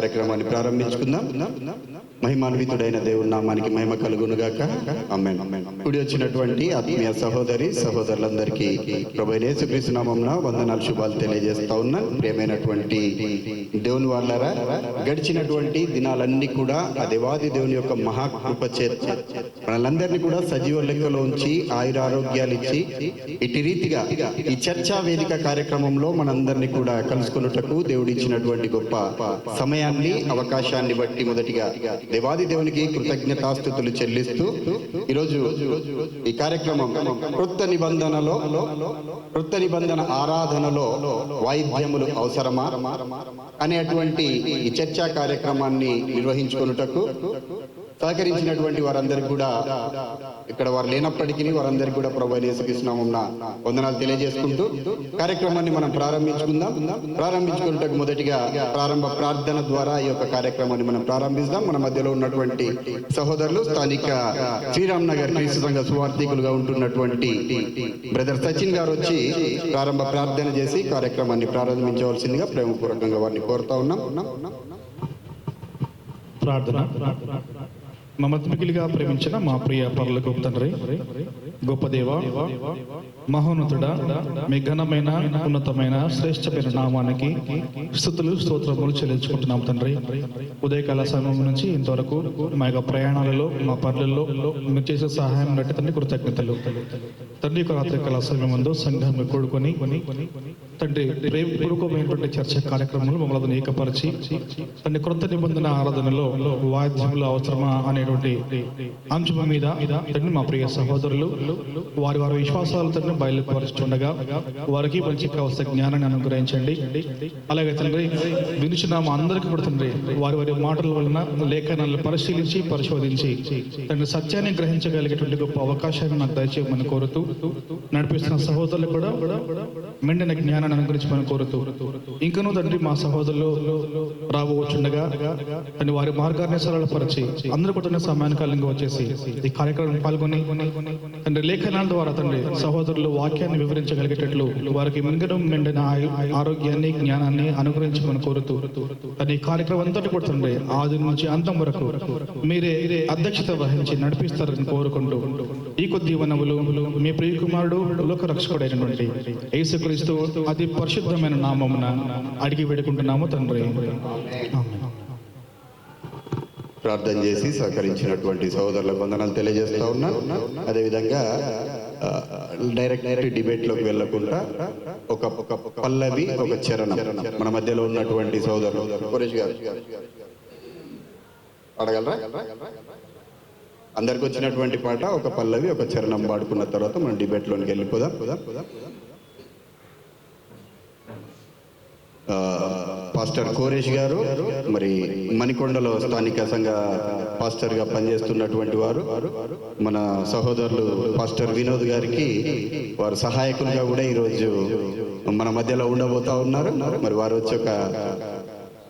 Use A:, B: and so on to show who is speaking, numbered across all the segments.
A: కార్యక్రమాన్ని ప్రారంభించుకుందాం. మహిమాన్వితుడైన దేవుని నామానికి మహిమ కలుగునుగాక. ఆమేన్. కూడి వచ్చినటువంటి ఆత్మీయ సహోదరి సహోదరులందరికీ ప్రభువైన యేసుక్రీస్తు నామమున వందనాలు శుభాలు తెలియజేస్తా ఉన్నాను. ప్రియమైనటువంటి దేవుని వాళ్ళారా, గడిచినటువంటి దినాలన్నీ కూడా ఆ దేవాది దేవుని యొక్క మహాకృప చేత మనలందరినీ కూడా సజీవ లెక్కలో ఉంచి ఆయురారోగ్యాలు ఇచ్చి ఇటు రీతిగా ఈ చర్చా వేదిక కార్యక్రమంలో మనందరినీ కూడా కలుసుకున్నటకు దేవుడు ఇచ్చినటువంటి గొప్ప సమయాన్ని అవకాశాన్ని బట్టి మొదటిగా దేవాది దేవునికి కృతజ్ఞతాస్తుతులు చెల్లిస్తూ ఈరోజు ఈ కార్యక్రమం క్రొత్త నిబంధన ఆరాధనలో వాయిద్యములు అవసరమా అనేటువంటి ఈ చర్చా కార్యక్రమాన్ని నిర్వహించుకొనుటకు సహకరించినటువంటి వారందరికీ కూడా, ఇక్కడ వారు లేనప్పటికీ వారందరికీ కూడా ప్రభువైన యేసుక్రీస్తు నామమున వందనాలు తెలియజేసుకుంటూ కార్యక్రమాన్ని మనం ప్రారంభించుకుందాం. ప్రారంభించుకున్నటకు మొదటిగా ప్రారంభ ప్రార్థన ద్వారా ఈ యొక్క కార్యక్రమాన్ని మనం ప్రారంభిస్తాం. మన మధ్యలో ఉన్నటువంటి సహోదరులు స్థానిక శ్రీరామ్ నగర్ క్రీస్తు సంఘ సువార్థికులుగా ఉంటున్నటువంటి బ్రదర్ సచిన్ గారు వచ్చి ప్రారంభ ప్రార్థన చేసి కార్యక్రమాన్ని ప్రారంభించవలసిందిగా ప్రేమపూర్వకంగా వారిని కోరుతా ఉన్నాం.
B: ప్రార్థన. మమ్మల్ని ప్రేమించిన మా ప్రియ పరలోకపు తండ్రి, గొప్ప దేవ, మహోన్నతుడా, మీ ఘనమైన ఉన్నతమైన శ్రేష్టమైన నామానికి స్తుతులు స్తోత్రములు చెల్లించుకుంటున్నాం తండ్రి. ఉదయకాల సమయం నుంచి ఇంతవరకు మా యొక్క ప్రయాణాలలో మా పనులలో మీరు చేసే సహాయం బట్టి తండ్రి కృతజ్ఞతలు తండ్రి. యొక్క రాత్రికాల సమయం ముందు సంఘంగా కూడుకొని తండ్రి ప్రేమపూర్వకమైనటువంటి చర్చ కార్యక్రమాలు మమ్మల్ని ఏకపరిచి తండ్రి క్రొత్త నిబంధన ఆరాధనలో వాయిద్యములు అవసరమా అనేటువంటి అంశం మీద తండ్రి మా ప్రియ సహోదరులు వారి వారి విశ్వాసాలు తండ్రి బయలుపరుస్తుండగా వారికి మంచి కావలసిన జ్ఞానాన్ని అనుగ్రహించండి. అలాగే తండ్రి వినుచున్న మా అందరికీ కూడా తండ్రి వారి వారి మాటల వలన లేఖనాలను పరిశీలించి పరిశోధించి తండ్రి సత్యాన్ని గ్రహించగలిగేటువంటి గొప్ప అవకాశాన్ని నాకు దయచేయమని కోరుతూ, నడిపిస్తున్న సహోదరులు కూడా మెండైన జ్ఞానాన్ని అనుగ్రహించమని కోరుతూ, ఇంకనూ తండ్రి మా సహోదరులు రాబోచుండగా తండ్రి వారి మార్గాన్ని సరళపరిచి అందరూ కూడా సమయానికాలంగా వచ్చేసి ఈ కార్యక్రమం పాల్గొని తండ్రి లేఖనాల ద్వారా తండ్రి సహోదరులు వాక్యాన్ని వివరించగలిగేటట్లు వారికి మింగడం మెండిన ఆరోగ్యాన్ని జ్ఞానాన్ని అనుగ్రహించమని కోరుతూ తండ్రి ఈ కార్యక్రమం అంతటి కూడా తండ్రి ఆది నుంచి అంతం వరకు మీరే అధ్యక్షత వహించి నడిపిస్తారని కోరుకుంటూ ఈ కొద్ది వనవులు మీ ప్రియ కుమారుడు లోక రక్షకుడైనటువంటి యేసుక్రీస్తు అతి పరిశుద్ధమైన నామమున అడిగి వేడుకుంటున్నాము తండ్రి.
A: ప్రార్థన చేసి సహకరించినటువంటి సహోదరులకు వందనాలు తెలియజేస్తా ఉన్నాను. అదేవిధంగా డైరెక్ట్ డిబేట్లోకి వెళ్ళకుండా ఒక పల్లవి ఒక చరణం మన మధ్యలో ఉన్నటువంటి సహోదరులు సురేష్ గారు అడగలరా? అందరికి వచ్చినటువంటి పాట ఒక పల్లవి ఒక చరణం పాడుకున్న తర్వాత మనం డిబేట్లోకి వెళ్ళిపోదాం. పాస్టర్ కోరేష్ గారు మరి మణికొండలో స్థానిక సంఘ పాస్టర్ గా పనిచేస్తున్నటువంటి వారు, మన సహోదరులు పాస్టర్ వినోద్ గారికి వారు సహాయకులుగా కూడా ఈరోజు మన మధ్యలో ఉండబోతా ఉన్నారు. మరి వారు వచ్చి ఒక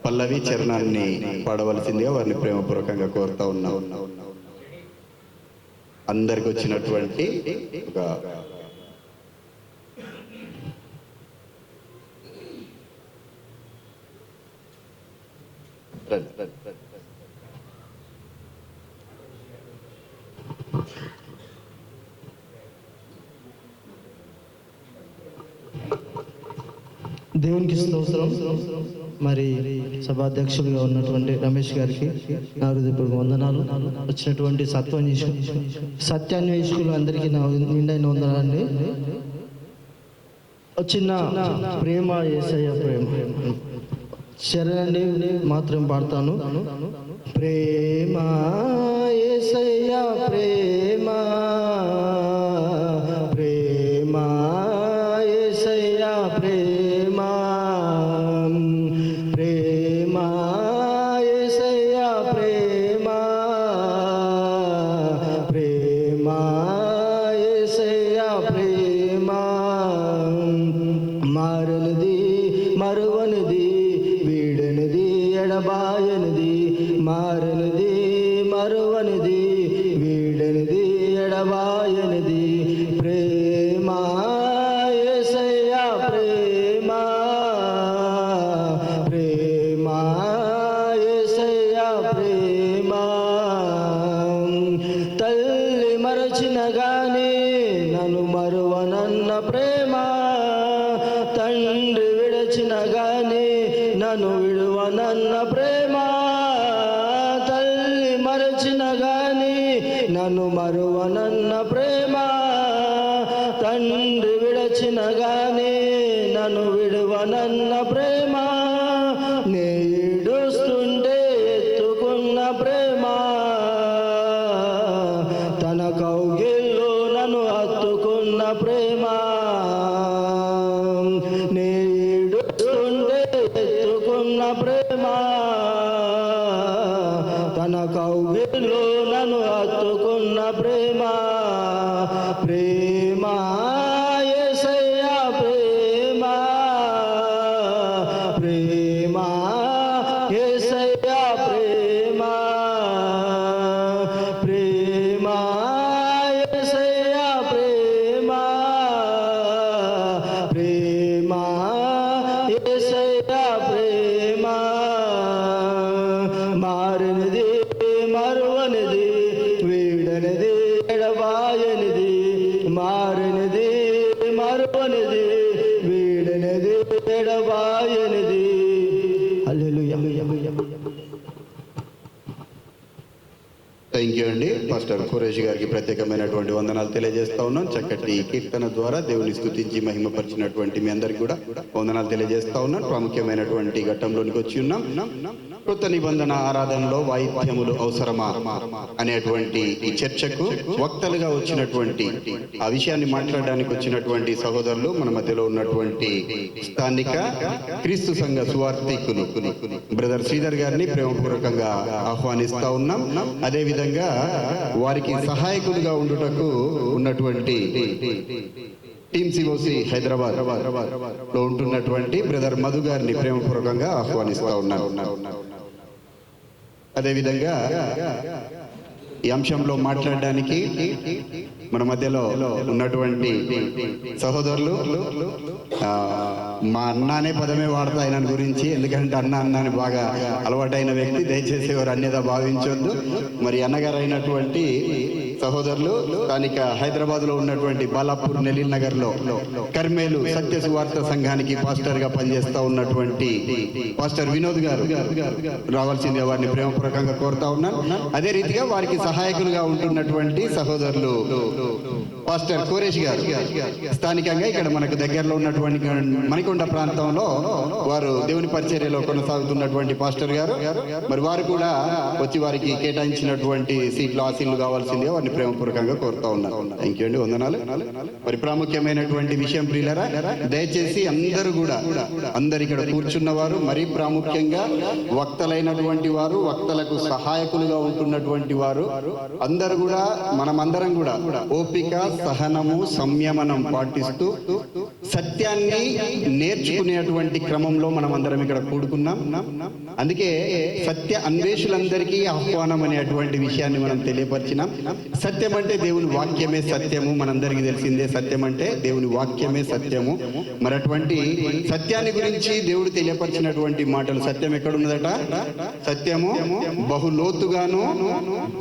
A: పల్లవి చరణాన్ని పాడవలసిందిగా వారిని ప్రేమపూర్వకంగా కోరుతా ఉన్నాం. అందరికి వచ్చినటువంటి ఒక
C: దేవునికి స్తోత్రం. మరి సభాధ్యక్షులుగా ఉన్నటువంటి రమేష్ గారికి నా హృదయపూర్వక వందనాలు. వచ్చినటువంటి సత్యాన్వేషకులు అందరికీ నా నిండైన వందనాలండి. చిన్న ప్రేమ యేసయ్య ప్రేమ శరణి మాత్రం పాడతాను. ప్రేమ యేసయ్య ప్రేమ, ప్రేమ యేసయ్య ప్రేమ, ప్రేమ యేసయ్య ప్రేమ, ప్రేమ యేసయ్య ప్రేమ, మారనిది మరువనిది వీడనిది ఎడబాయనిది, మారనిది మరువనిది వీడనిది ఎడబాయనిది, ప్రేమ యేసయ్య ప్రేమ, ప్రేమ మరువనన్న ప్రేమ, తల్లి మరచిన గాని నన్ను మరువనన్న ప్రేమ, తండ్రి విడచిన గాని నన్ను విడువనన్న ప్రేమ, నేడుస్తుంటే ఎత్తుకున్న ప్రేమ, తన కౌగిల్లో నన్ను హత్తుకున్న ప్రేమ, నేడుస్తుంటే ఎత్తుకున్న ప్రేమ, తన కౌగిల్లో నన్ను హత్తుకున్న ప్రేమ, ప్రేమ యేసయ్యా ప్రేమ, ప్రేమ యేసయ్యా ప్రేమ, ప్రేమ యేసయ్యా ప్రేమ, ప్రేమ యేసయ్యా ప్రేమ, మారినది మరువనిది వీడనిది ఎడబాయనిది, మారినది మరువనిది వీడనిది ఎడబాయనిది. హల్లెలూయా.
A: థ్యాంక్ యూ అండి. పాస్టర్ ఖురేష్ గారికి ప్రత్యేకమైనటువంటి వందనాలు తెలియజేస్తా ఉన్నాం. చక్కటి కీర్తన ద్వారా దేవుని స్తుతించి మహిమపరిచినటువంటి మీ అందరికి కూడా వందనాలు తెలియజేస్తా ఉన్నాం. ప్రాముఖ్యమైనటువంటి ఘట్టంలోనికి వచ్చి ఉన్నాం. కృత నిబంధన ఆరాధనలో వాయిద్యములు అవసరమా అనేటువంటి ఈ చర్చకు వక్తలుగా వచ్చినటువంటి ఆ విషయాన్ని మాట్లాడడానికి వచ్చినటువంటి సహోదరులు మన మధ్యలో ఉన్నటువంటి స్థానిక క్రీస్తు సంఘ సువార్థికులు బ్రదర్ శ్రీధర్ గారిని ప్రేమపూర్వకంగా ఆహ్వానిస్తా ఉన్నాం. అదే విధంగా వారికి సహాయకులుగా ఉండుటకు ఉన్నటువంటి టీమ్ సిఓసి హైదరాబాద్ లో ఉంటున్నటువంటి బ్రదర్ మధు గారిని ప్రేమపూర్వకంగా ఆహ్వానిస్తా ఉన్నాం. అదేవిధంగా ఈ అంశంలో మాట్లాడడానికి మన మధ్యలో ఉన్నటువంటి సహోదరులు మా అన్న అనే పదమే వాడతా ఆయన గురించి, ఎందుకంటే అన్న అని బాగా అలవాటైన వ్యక్తి, దయచేసి ఎవరు అన్యదా భావించొద్దు. మరి అన్నగారు అయినటువంటి సహోదరులు స్థానిక హైదరాబాద్ లో ఉన్నటువంటి బాలాపూర్ నెలీల్ నగర్ లో కర్మేలు సత్య సువార్త సంఘానికి పాస్టర్ గా పనిచేస్తా ఉన్నటువంటి పాస్టర్ వినోద్ గారు రావాల్సిందిగా వారిని ప్రేమపూర్వకంగా కోరుతా ఉన్నాను. అదే రీతిగా వారికి సహాయకులుగా ఉంటున్నటువంటి సహోదరులు పాస్టర్ ఖురేష్ గారు స్థానికంగా ఇక్కడ మనకు దగ్గరలో ఉన్నటువంటి మణికొండ ప్రాంతంలో వారు దేవుని పరిచర్యలో కొనసాగుతున్నటువంటి పాస్టర్ గారు. మరి వారు కూడా వచ్చి వారికి కేటాయించినటువంటి సీట్లు ఆశీలు కావాల్సిందిగా వారిని ప్రేమపూర్వకంగా కోరుతా ఉన్నారు. థ్యాంక్ యూ అండి, వందనాలు. మరి ప్రాముఖ్యమైనటువంటి విషయం ప్రియులరా, దయచేసి అందరు ఇక్కడ కూర్చున్నవారు, మరీ ప్రాముఖ్యంగా వక్తలైనటువంటి వారు, వక్తలకు సహాయకులుగా ఉంటున్నటువంటి వారు అందరూ కూడా, మనమందరం కూడా ఓపిక, సహనము, సంయమనం పాటిస్తూ సత్యాన్ని నేర్చుకునేటువంటి క్రమంలో మనం అందరం ఇక్కడ కూడుకున్నాం. అందుకే సత్య అన్వేషులందరికీ ఆహ్వానం అనేటువంటి విషయాన్ని మనం తెలియపరిచినాం. సత్యం అంటే దేవుని వాక్యమే సత్యము, మనందరికీ తెలిసిందే. సత్యం అంటే దేవుని వాక్యమే సత్యము. మరి అటువంటి సత్యాన్ని గురించి దేవుడు తెలియపరిచినటువంటి మాటలు, సత్యం ఎక్కడున్నదట? సత్యము బహులోతుగాను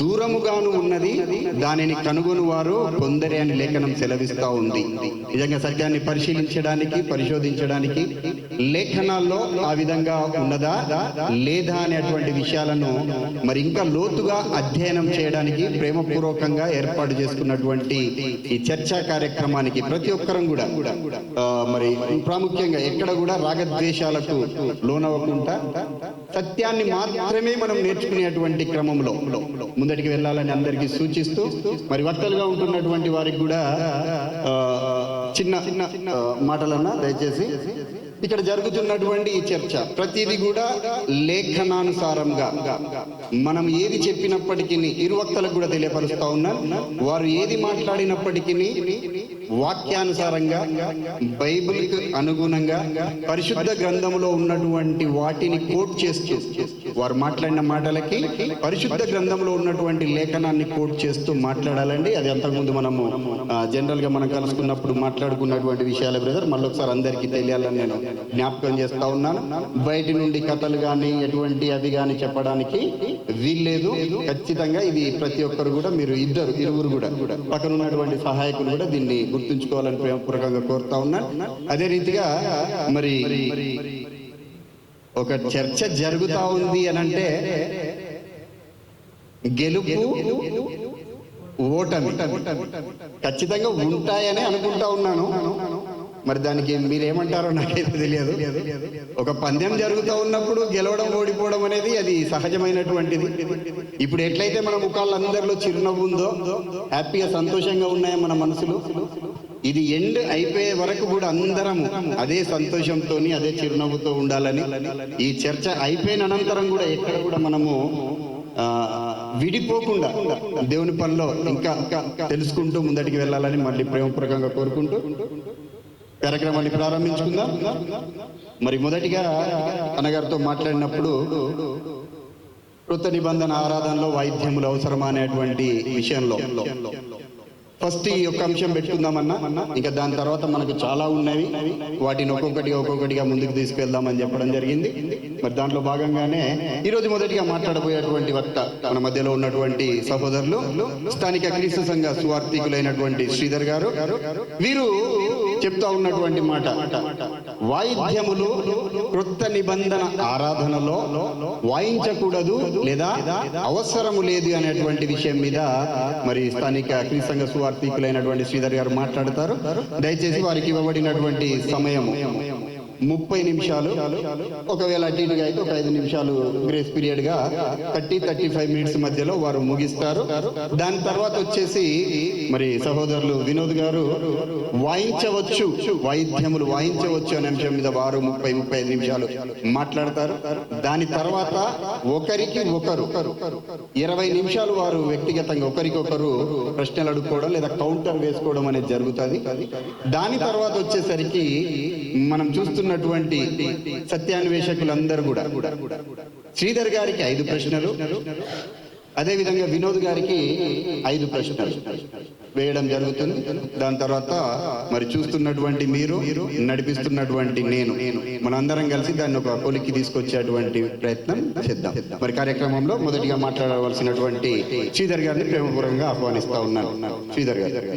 A: దూరముగాను ఉన్నది, దానిని కనుగొని వారు కొందరే అని లేఖనం సెలవిస్తా ఉంది. నిజంగా సత్యాన్ని పరిశీలించడానికి, పరిశోధించడానికి లేఖనాల్లో ఆ విధంగా ఉన్నదా లేదా అనేటువంటి విషయాలను మరి ఇంకా లోతుగా అధ్యయనం చేయడానికి ప్రేమపూర్వకంగా ఏర్పాటు చేసుకున్నటువంటి ఈ చర్చా కార్యక్రమానికి ప్రతి ఒక్కరం కూడా మరి ప్రాముఖ్యంగా ఎక్కడ కూడా రాగద్వేషాలకు లోనవ్వకుండా సత్యాన్ని మాత్రమే మనం నేర్చుకునేటువంటి క్రమంలో ముందటికి వెళ్ళాలని అందరికీ సూచిస్తూ, మరి వక్తలుగా ఉంటున్నటువంటి వారికి కూడా చిన్న మాటలన్నా దయచేసి. ఇక్కడ జరుగుతున్నటువంటి ఈ చర్చ ప్రతిదీ కూడా లేఖనానుసారంగా మనం ఏది చెప్పినప్పటికీ ఇరు వక్తలకు కూడా తెలియపరుస్తా ఉన్నాను. వారు ఏది మాట్లాడినప్పటికీ వాక్యానుసారంగా, బైబిల్కి అనుగుణంగా, పరిశుద్ధ గ్రంథంలో ఉన్నటువంటి వాటిని కోట్ చేస్తూ, వారు మాట్లాడిన మాటలకి పరిశుద్ధ గ్రంథంలో ఉన్నటువంటి లేఖనాన్ని కోట్ చేస్తూ మాట్లాడాలండి. అది అంతకుముందు మనము జనరల్ గా మనం కలుసుకున్నప్పుడు మాట్లాడుకున్నటువంటి విషయాలే బ్రదర్. మళ్ళీ ఒకసారి అందరికీ తెలియాలని నేను జ్ఞాపకం చేస్తా ఉన్నాను. బయటి నుండి కథలు కానీ ఎటువంటి అవి కానీ చెప్పడానికి వీల్లేదు. ఖచ్చితంగా ఇది ప్రతి ఒక్కరు కూడా, మీరు ఇరువురు కూడా పక్కన ఉన్నటువంటి సహాయకులు కూడా దీన్ని గుర్తుంచుకోవాలని ప్రేమపూర్వకంగా కోరుతా ఉన్నాను. అదే రీతిగా మరి ఒక చర్చ జరుగుతా ఉంది అని అంటే గెలుపు ఓటమి ఖచ్చితంగా ఉంటాయని అనుకుంటా ఉన్నాను. మరి దానికి మీరేమంటారో నాకైతే తెలియదు. ఒక పందెం జరుగుతూ ఉన్నప్పుడు గెలవడం ఓడిపోవడం అనేది అది సహజమైనటువంటిది. ఇప్పుడు ఎట్లయితే మన ముఖాలందరిలో చిరునవ్వు ఉందో, హ్యాపీగా సంతోషంగా ఉన్నాయో మన మనసులు, ఇది ఎండ్ అయిపోయే వరకు కూడా అందరం అదే సంతోషంతో అదే చిరునవ్వుతో ఉండాలని, ఈ చర్చ అయిపోయిన అనంతరం కూడా ఎక్కడ కూడా మనము విడిపోకుండా దేవుని పనిలో ఇంకా తెలుసుకుంటూ ముందటికి వెళ్ళాలని మళ్ళీ ప్రేమపూర్వకంగా కోరుకుంటూ కార్యక్రమాన్ని ప్రారంభించుకుందాం. మరి మొదటిగా అన్నగారితో మాట్లాడినప్పుడు కృత నిబంధన ఆరాధనలో వాయిద్యములు అవసరమా అనేటువంటి విషయంలో ఫస్ట్ ఈ యొక్క అంశం పెట్టుకుందామన్నా. ఇంకా దాని తర్వాత మనకు చాలా ఉన్నవి, వాటిని ఒక్కొక్కటిగా ముందుకు తీసుకెళ్దామని చెప్పడం జరిగింది. మరి దాంట్లో భాగంగానే ఈరోజు మొదటిగా మాట్లాడబోయేటువంటి వక్త మన మధ్యలో ఉన్నటువంటి సహోదరులు స్థానిక క్రీస్తు సంఘ సువార్థికులైనటువంటి శ్రీధర్ గారు. వీరు చెప్తా ఉన్నటువంటి మాట, వాయిద్యములు క్రొత్త నిబంధన ఆరాధనలో వాయించకూడదు లేదా అవసరము లేదు అనేటువంటి విషయం మీద మరి స్థానిక క్రీస్తు సంఘ సువార్థికులైనటువంటి శ్రీధర్ గారు మాట్లాడతారు. దయచేసి వారికి ఇవ్వబడినటువంటి సమయము 30 నిమిషాలు. ఒకవేళ అటు ఇటుగా అయితే ఒక 5 నిమిషాలు గ్రేస్ పీరియడ్ గా 30-35 మినిట్స్ మధ్యలో వారు ముగిస్తారు. దాని తర్వాత వచ్చేసి మరి సహోదరులు వినోద్ గారు వాయించవచ్చు, వాయిద్యములు వాయించవచ్చు అనే అంశం మీద వారు 30-35 నిమిషాలు మాట్లాడతారు. దాని తర్వాత ఒకరికి ఒకరు 20 నిమిషాలు వారు వ్యక్తిగతంగా ఒకరికొకరు ప్రశ్నలు అడుక్కోవడం లేదా కౌంటర్ వేసుకోవడం అనేది జరుగుతుంది. దాని తర్వాత వచ్చేసరికి మనం చూస్తున్నటువంటి సత్యాన్వేషకులందరూ కూడా శ్రీధర్ గారికి 5 ప్రశ్నలు, అదేవిధంగా వినోద్ గారికి 5 ప్రశ్నలు వేయడం జరుగుతుంది. దాని తర్వాత మరి చూస్తున్నటువంటి మీరు, నడిపిస్తున్నటువంటి నేను, మనందరం కలిసి దాన్ని ఒక కొలిక్కి తీసుకొచ్చేటువంటి ప్రయత్నం చేద్దాం. మరి కార్యక్రమంలో మొదటిగా మాట్లాడవలసినటువంటి శ్రీధర్ గారిని ప్రేమపూర్వకంగా ఆహ్వానిస్తా ఉన్నాను. శ్రీధర్ గారు.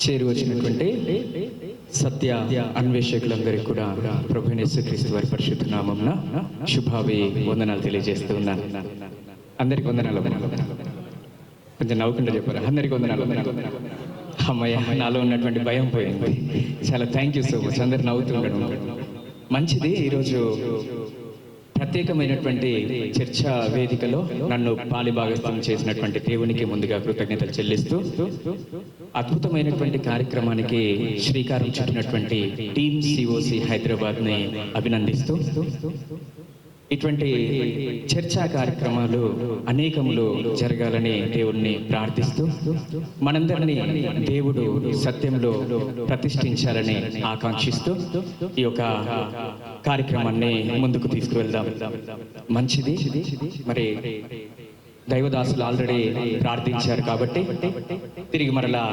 D: చేరి వచ్చినటువంటి సత్య అన్వేషకులందరికీ కూడా ప్రభువైన యేసుక్రీస్తు వారి పరిశుద్ధ నామమున శుభావి వందనాలు తెలియజేస్తూ ఉన్నాను. అందరికి వందనాలు. కొంచెం నవ్వుకుంటూ చెప్పారు. అందరికి వందనాలు. అమ్మయ్య, నాలో ఉన్నటువంటి భయం పోయింది. చాలా థ్యాంక్ యూ సో మచ్. అందరు నవ్వుతూ ఉండడం మంచిది. ఈరోజు ప్రత్యేకమైనటువంటి చర్చా వేదికలో నన్ను పాలిభాగస్థం చేసినటువంటి దేవునికి ముందుగా కృతజ్ఞతలు చెల్లిస్తూ, అద్భుతమైనటువంటి కార్యక్రమానికి శ్రీకారం చుట్టినటువంటి టీమ్ సిఓసి హైదరాబాద్ ని అభినందిస్తూ, ఇటువంటి చర్చా కార్యక్రమాలు అనేకములు జరగాలని దేవుణ్ణి ప్రార్థిస్తూ, మనందరినీ దేవుడు సత్యంలో ప్రతిష్ఠించాలని ఆకాంక్షిస్తూ ఈ యొక్క కార్యక్రమాన్ని ముందుకు తీసుకువెళ్దాం. మంచిది. మరి దైవదాసులు ఆల్రెడీ ప్రార్థించారు కాబట్టి తిరిగి మరలా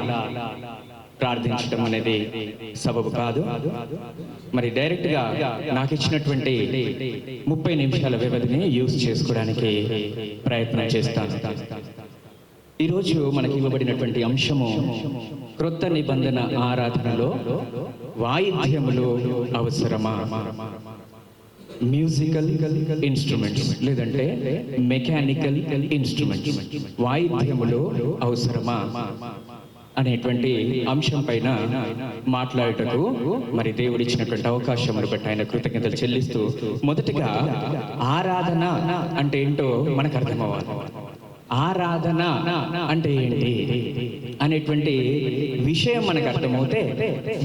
D: ప్రార్థించడం అనేది సబబు కాదు. మరి డైరెక్ట్ గా నాకు ఇచ్చినటువంటి 30 నిమిషాల వ్యవధిని యూజ్ చేసుకోవడానికి ప్రయత్నం చేస్తాను. ఈరోజు మనకి ఇవ్వబడినటువంటి అంశము క్రొత్త నిబంధన ఆరాధనలో వాయిద్యములు అవసరమా? మ్యూజికల్ ఇన్స్ట్రుమెంట్స్ లేదంటే మెకానికల్ ఇన్స్ట్రుమెంట్స్, వాయిద్యములు అవసరమా అనేటువంటి అంశం పైన మాట్లాడటకు మరి దేవుడిచ్చినటువంటి అవకాశమును బట్టి ఆయన కృతజ్ఞతలు చెల్లిస్తూ, మొదటిగా ఆరాధన అంటే ఏంటో మనకు అర్థమవ్వాలి. ఆరాధన అంటే ఏంటి అనేటువంటి విషయం మనకు అర్థమవుతే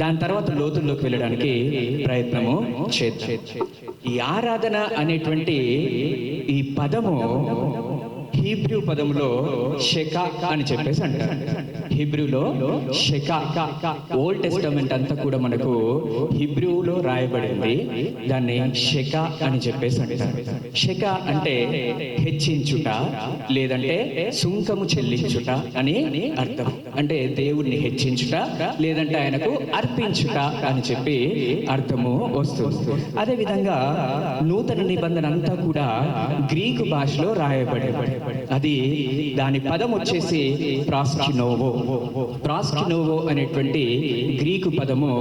D: దాని తర్వాత లోతుల్లోకి వెళ్ళడానికి ప్రయత్నము చేద్దాం. ఈ ఆరాధన అనేటువంటి ఈ పదము హీబ్రూ పదములో షెకా అని చెప్పేసి అంటారు. హీబ్రూలో షెకా. ఓల్డ్ టెస్టమెంట్ అంతా కూడా మనకు హీబ్రూలో రాయబడింది. దాన్ని షెకా అని చెప్పేసి అంటారు. షెకా అంటే హెచ్చించుట, లేదంటే సుంకము చెల్లించుట అని అర్థం. అంటే దేవుణ్ణి హెచ్చించుట, లేదంటే ఆయనకు అర్పించుట అని చెప్పి అర్థము వస్తుంది. అదే విధంగా నూతన నిబంధన అంతా కూడా గ్రీకు భాషలో రాయబడింది. అది దాని పదం వచ్చేసి ప్రాస్కినోవో. ప్రాస్కినోవో అనేటువంటి గ్రీకు పదము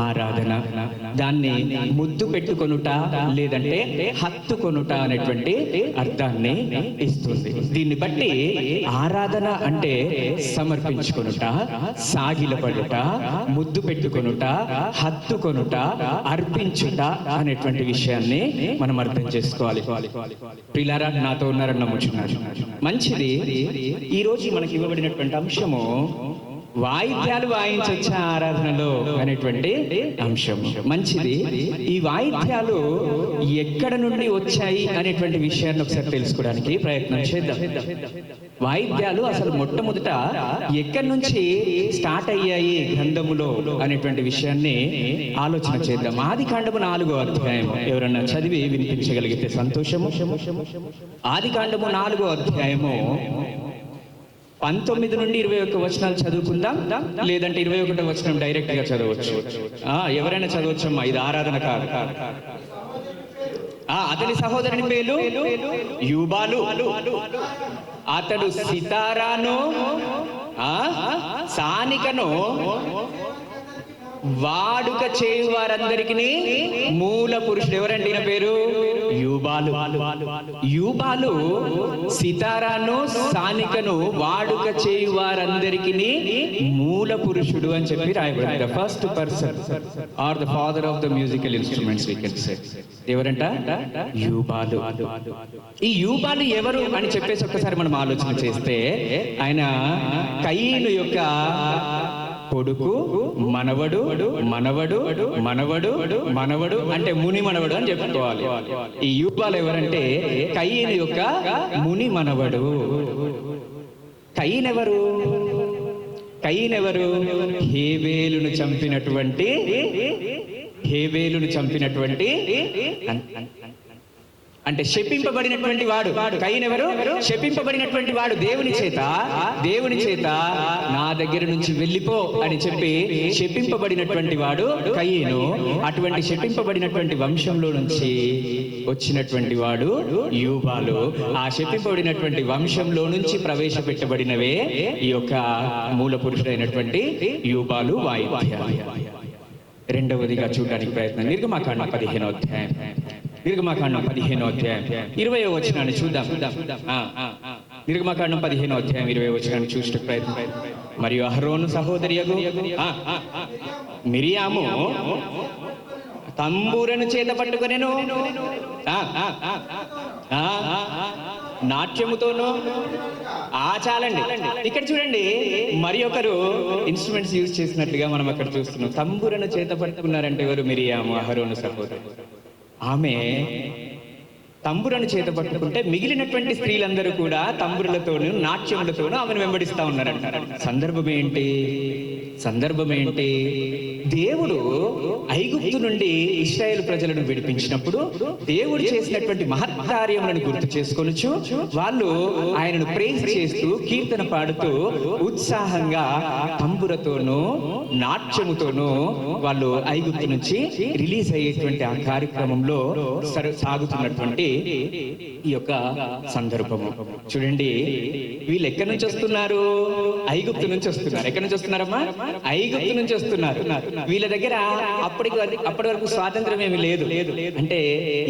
D: ఆరాధన. దాన్ని ముద్దు పెట్టుకొనుట, లేదంటే హత్తుకొనుట అనేటువంటి అర్థాన్ని ఇస్తుంది. దీన్ని బట్టి ఆరాధన అంటే సమర్పించుకొనుట, సాగిలపడుట, ముద్దు పెట్టుకొనుట, హత్తుకొనుట, అర్పించుట అనేటువంటి విషయాన్ని మనం అర్థం చేసుకోవాలి. ప్రియులారా, నాతో ఉన్నారని నమ్ముచున్నారు. మంచిది. ఈ రోజు మనకి ఇవ్వబడినటువంటి అంశము వాయిద్యాలు వాయించొచ్చా ఆరాధనలో అనేటువంటి అంశం. మంచిది. ఈ వాయిద్యాలు ఎక్కడ నుండి వచ్చాయి అనేటువంటి విషయాన్ని ఒకసారి తెలుసుకోవడానికి ప్రయత్నం చేద్దాం. వాయిద్యాలు అసలు మొట్టమొదట ఎక్కడి నుంచి స్టార్ట్ అయ్యాయి గ్రంథములో అనేటువంటి విషయాన్ని ఆలోచన చేద్దాం. ఆదికాండము 4వ అధ్యాయం ఎవరన్నా చదివి వినిపించగలిగితే సంతోషము. ఆదికాండము 4వ అధ్యాయము 19 నుండి 21 వచనాలు చదువుకుందాం, లేదంటే 21వ వచనం డైరెక్ట్ గా చదవచ్చు. ఎవరైనా చదవచ్చమ్మా, ఇది ఆరాధన కాదు. అతని సహోదరుని పేరు యూబాలు. అతడు సితారాను సానికను వాడుక చేయు వారందరికీ మూల పురుషుడు. ఎవరండి ఈయన పేరు? యూబాలు. యూబాలు సితారాను సానికను వాడుక చేయు వారందరికీ మూల పురుషుడు అని చెప్పి రాయబడింది. The first person or the father of the musical instruments we can say. ఎవరంట? యూబాలు. ఈ యూబాలు ఎవరు అని చెప్పేసి ఒక్కసారి మనం ఆలోచన చేస్తే, ఆయన కయీను యొక్క కొడుకు, మనవడు, మనవడు, మనవడు, మనవడు అంటే ముని మనవడు అని చెప్పుకోవాలి. ఈ యూబాలు ఎవరంటే కయీను యొక్క ముని మనవడు. కయీనెవరు? కయీనెవరు? హేబేలును చంపినటువంటి అంటే శపింపబడినటువంటి వాడు. కయీనెవరు? శపింపబడినటువంటి వాడు. దేవుని చేత నా దగ్గర నుంచి వెళ్ళిపో అని చెప్పి శపింపబడినటువంటి వాడు కయీను. అటువంటి శపింపబడినటువంటి వంశంలో నుంచి వచ్చినటువంటి వాడు యూబాలు. ఆ శపింపబడినటువంటి వంశంలో నుంచి ప్రవేశపెట్టబడినవే ఈ యొక్క మూల పురుషుడైనటువంటి యూబాలు వాయిద్యాలు. రెండవదిగా చూడడానికి ప్రయత్నం నిర్గమాకాండం 15వ అధ్యాయం. నిర్గమాకాండం 15వ అధ్యాయం 20వ వచనాన్ని చూద్దాం. నిర్గమాకాండం 15వ అధ్యాయం 20వ వచనాన్ని చూసే ప్రయత్నం. మరియు అహరోను సహోదరియగు మిరియాము తంబూరను చేత పట్టుకొనెను, నాట్యముతోనూ. చాలండి. ఇక్కడ చూడండి, మరి ఒకరు ఇన్స్ట్రుమెంట్స్ యూజ్ చేసినట్టుగా మనం అక్కడ చూస్తున్నాం. తంబూరను చేత పట్టుకున్నారంటే ఎవరు? మిరియాము, అహరోను సహోదరు. ఆమె తంబురను చేత పట్టుకుంటే మిగిలినటువంటి స్త్రీలందరూ కూడా తంబురులతోనూ నాట్యములతోనూ ఆమెను వెంబడిస్తా ఉన్నారంటారు. సందర్భం ఏంటి? దేవుడు ఐగుప్తు నుండి ఇశ్రాయేలు ప్రజలను విడిపించినప్పుడు దేవుడు చేసినటువంటి మహత్కార్యములను గుర్తు చేసుకొనుచు వాళ్ళు ఆయనను ప్రైజ్ చేస్తూ కీర్తన పాడుతూ ఉత్సాహంగా తంబురతోనూ నాట్యముతోనూ వాళ్ళు ఐగుప్తు నుంచి రిలీజ్ అయ్యేటువంటి ఆ కార్యక్రమంలో సాగుతున్నటువంటి ఈ యొక్క సందర్భము చూడండి. వీళ్ళు ఎక్కడి నుంచి వస్తున్నారు? ఐగుప్తు నుంచి వస్తున్నారు. ఎక్కడి నుంచి వస్తున్నారమ్మా? ఐగుప్తు నుంచి వస్తున్నారు. వీళ్ళ దగ్గర అప్పటి వరకు స్వాతంత్రం ఏమి లేదు. అంటే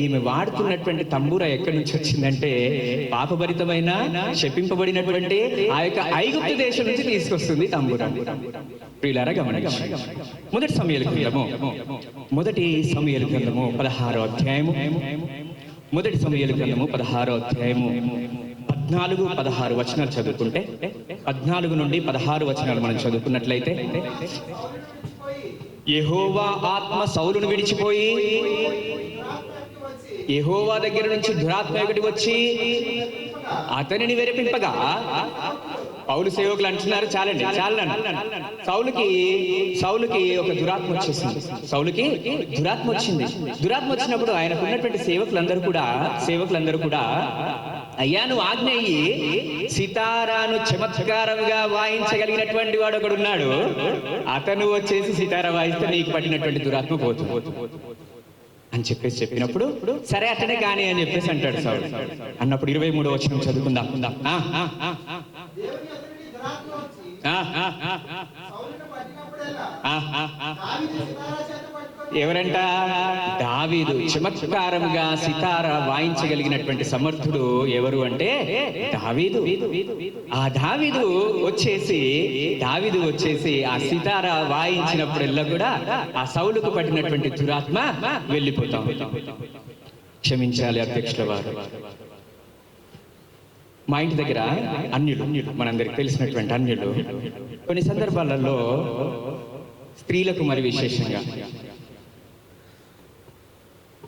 D: ఈమె వాడుతున్నటువంటి తంబూర ఎక్కడి నుంచి వచ్చిందంటే పాపభరితమైన శపింపబడినటువంటి ఆ యొక్క ఐగుప్తు దేశం నుంచి తీసుకొస్తుంది తంబూర. ప్రియులారా గమనించండి. మొదటి సమూయేలు గ్రంథము 16వ అధ్యాయము. మొదటి సమూయేలు గ్రంథము 16వ అధ్యాయము 14, 16 వచనాలు చదువుకుంటే, 14 నుండి 16 వచనాలు మనం చదువుకున్నట్లయితే, యెహోవా ఆత్మ సౌలును విడిచిపోయి యెహోవా దగ్గర నుంచి దురాత్మ ఒకటి వచ్చి అతనిని వెరిపింపగా పౌలు సేవకులు అంటున్నారు, చాలండి సౌలుకి ఒక దురాత్మ వచ్చేసింది. సౌలుకి దురాత్మ వచ్చింది. దురాత్మ వచ్చినప్పుడు ఆయనకు ఉన్నటువంటి సేవకులందరూ కూడా అయ్యా నువ్వు ఆజ్ఞ అయ్యి సితారాను చమత్కారంగా వాయించగలిగినటువంటి వాడు ఒకడు ఉన్నాడు, అతను వచ్చేసి సితారా వాయిస్తే నీకు పట్టినటువంటి దురాత్మ పోతుంది అని చెప్పినప్పుడు సరే అతనే కానీ అని చెప్పేసి అంటాడు సౌలు. అన్నప్పుడు 23వ వచనం చదువుకుందాం. ఎవరంట? దావీదు. చమత్కారంగా సితార వాయించగలిగినటువంటి సమర్థుడు ఎవరు అంటే దావీదు. ఆ దావీదు వచ్చేసి ఆ సితార వాయించినప్పుడల్లా కూడా ఆ సౌలుకు పట్టినటువంటి దురాత్మ వెళ్ళిపోతాం. క్షమించాలి అధ్యక్షుల వారు. మా ఇంటి దగ్గర అన్యులు, మనందరికి తెలిసినటువంటి అన్యులు కొన్ని సందర్భాలలో స్త్రీలకు మరి విశేషంగా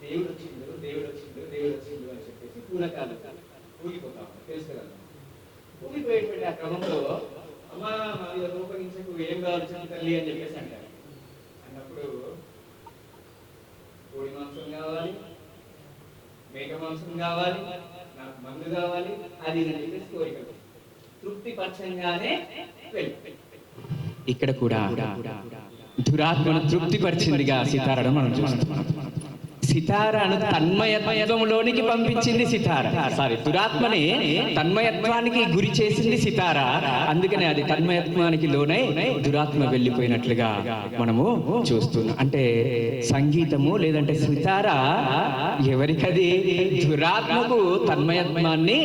D: దేవుడు వచ్చిండు అని చెప్పేసి పూనకాలు ఊగిపోతాం. తెలుసు కదా, ఊగిపోయేటువంటి ఆ క్రమంలో అమ్మా రూపగించకు ఏం కావాలి తల్లి అని చెప్పేసి అంటారు. అన్నప్పుడు కోడి మాంసం కావాలి, మేక మాంసం కావాలి, నాకు మందు కావాలి, అది అని చెప్పేసి కోరికలు తృప్తి పరచంగానే ఇక్కడ కూడా దురాత్మను తృప్తిపరిచిందిగా సితారను మనం చూస్తున్నాం. సితారాను తన్మయత్వంలోనికి పంపించింది దురాత్మని తన్మయత్వానికి గురి చేసింది సితార. అందుకనే అది తన్మయత్వానికి లోనై దురాత్మ వెళ్ళిపోయినట్లుగా మనము చూస్తున్నాం. అంటే సంగీతము లేదంటే సితార ఎవరికది దురాత్మకు తన్మయత్వాన్ని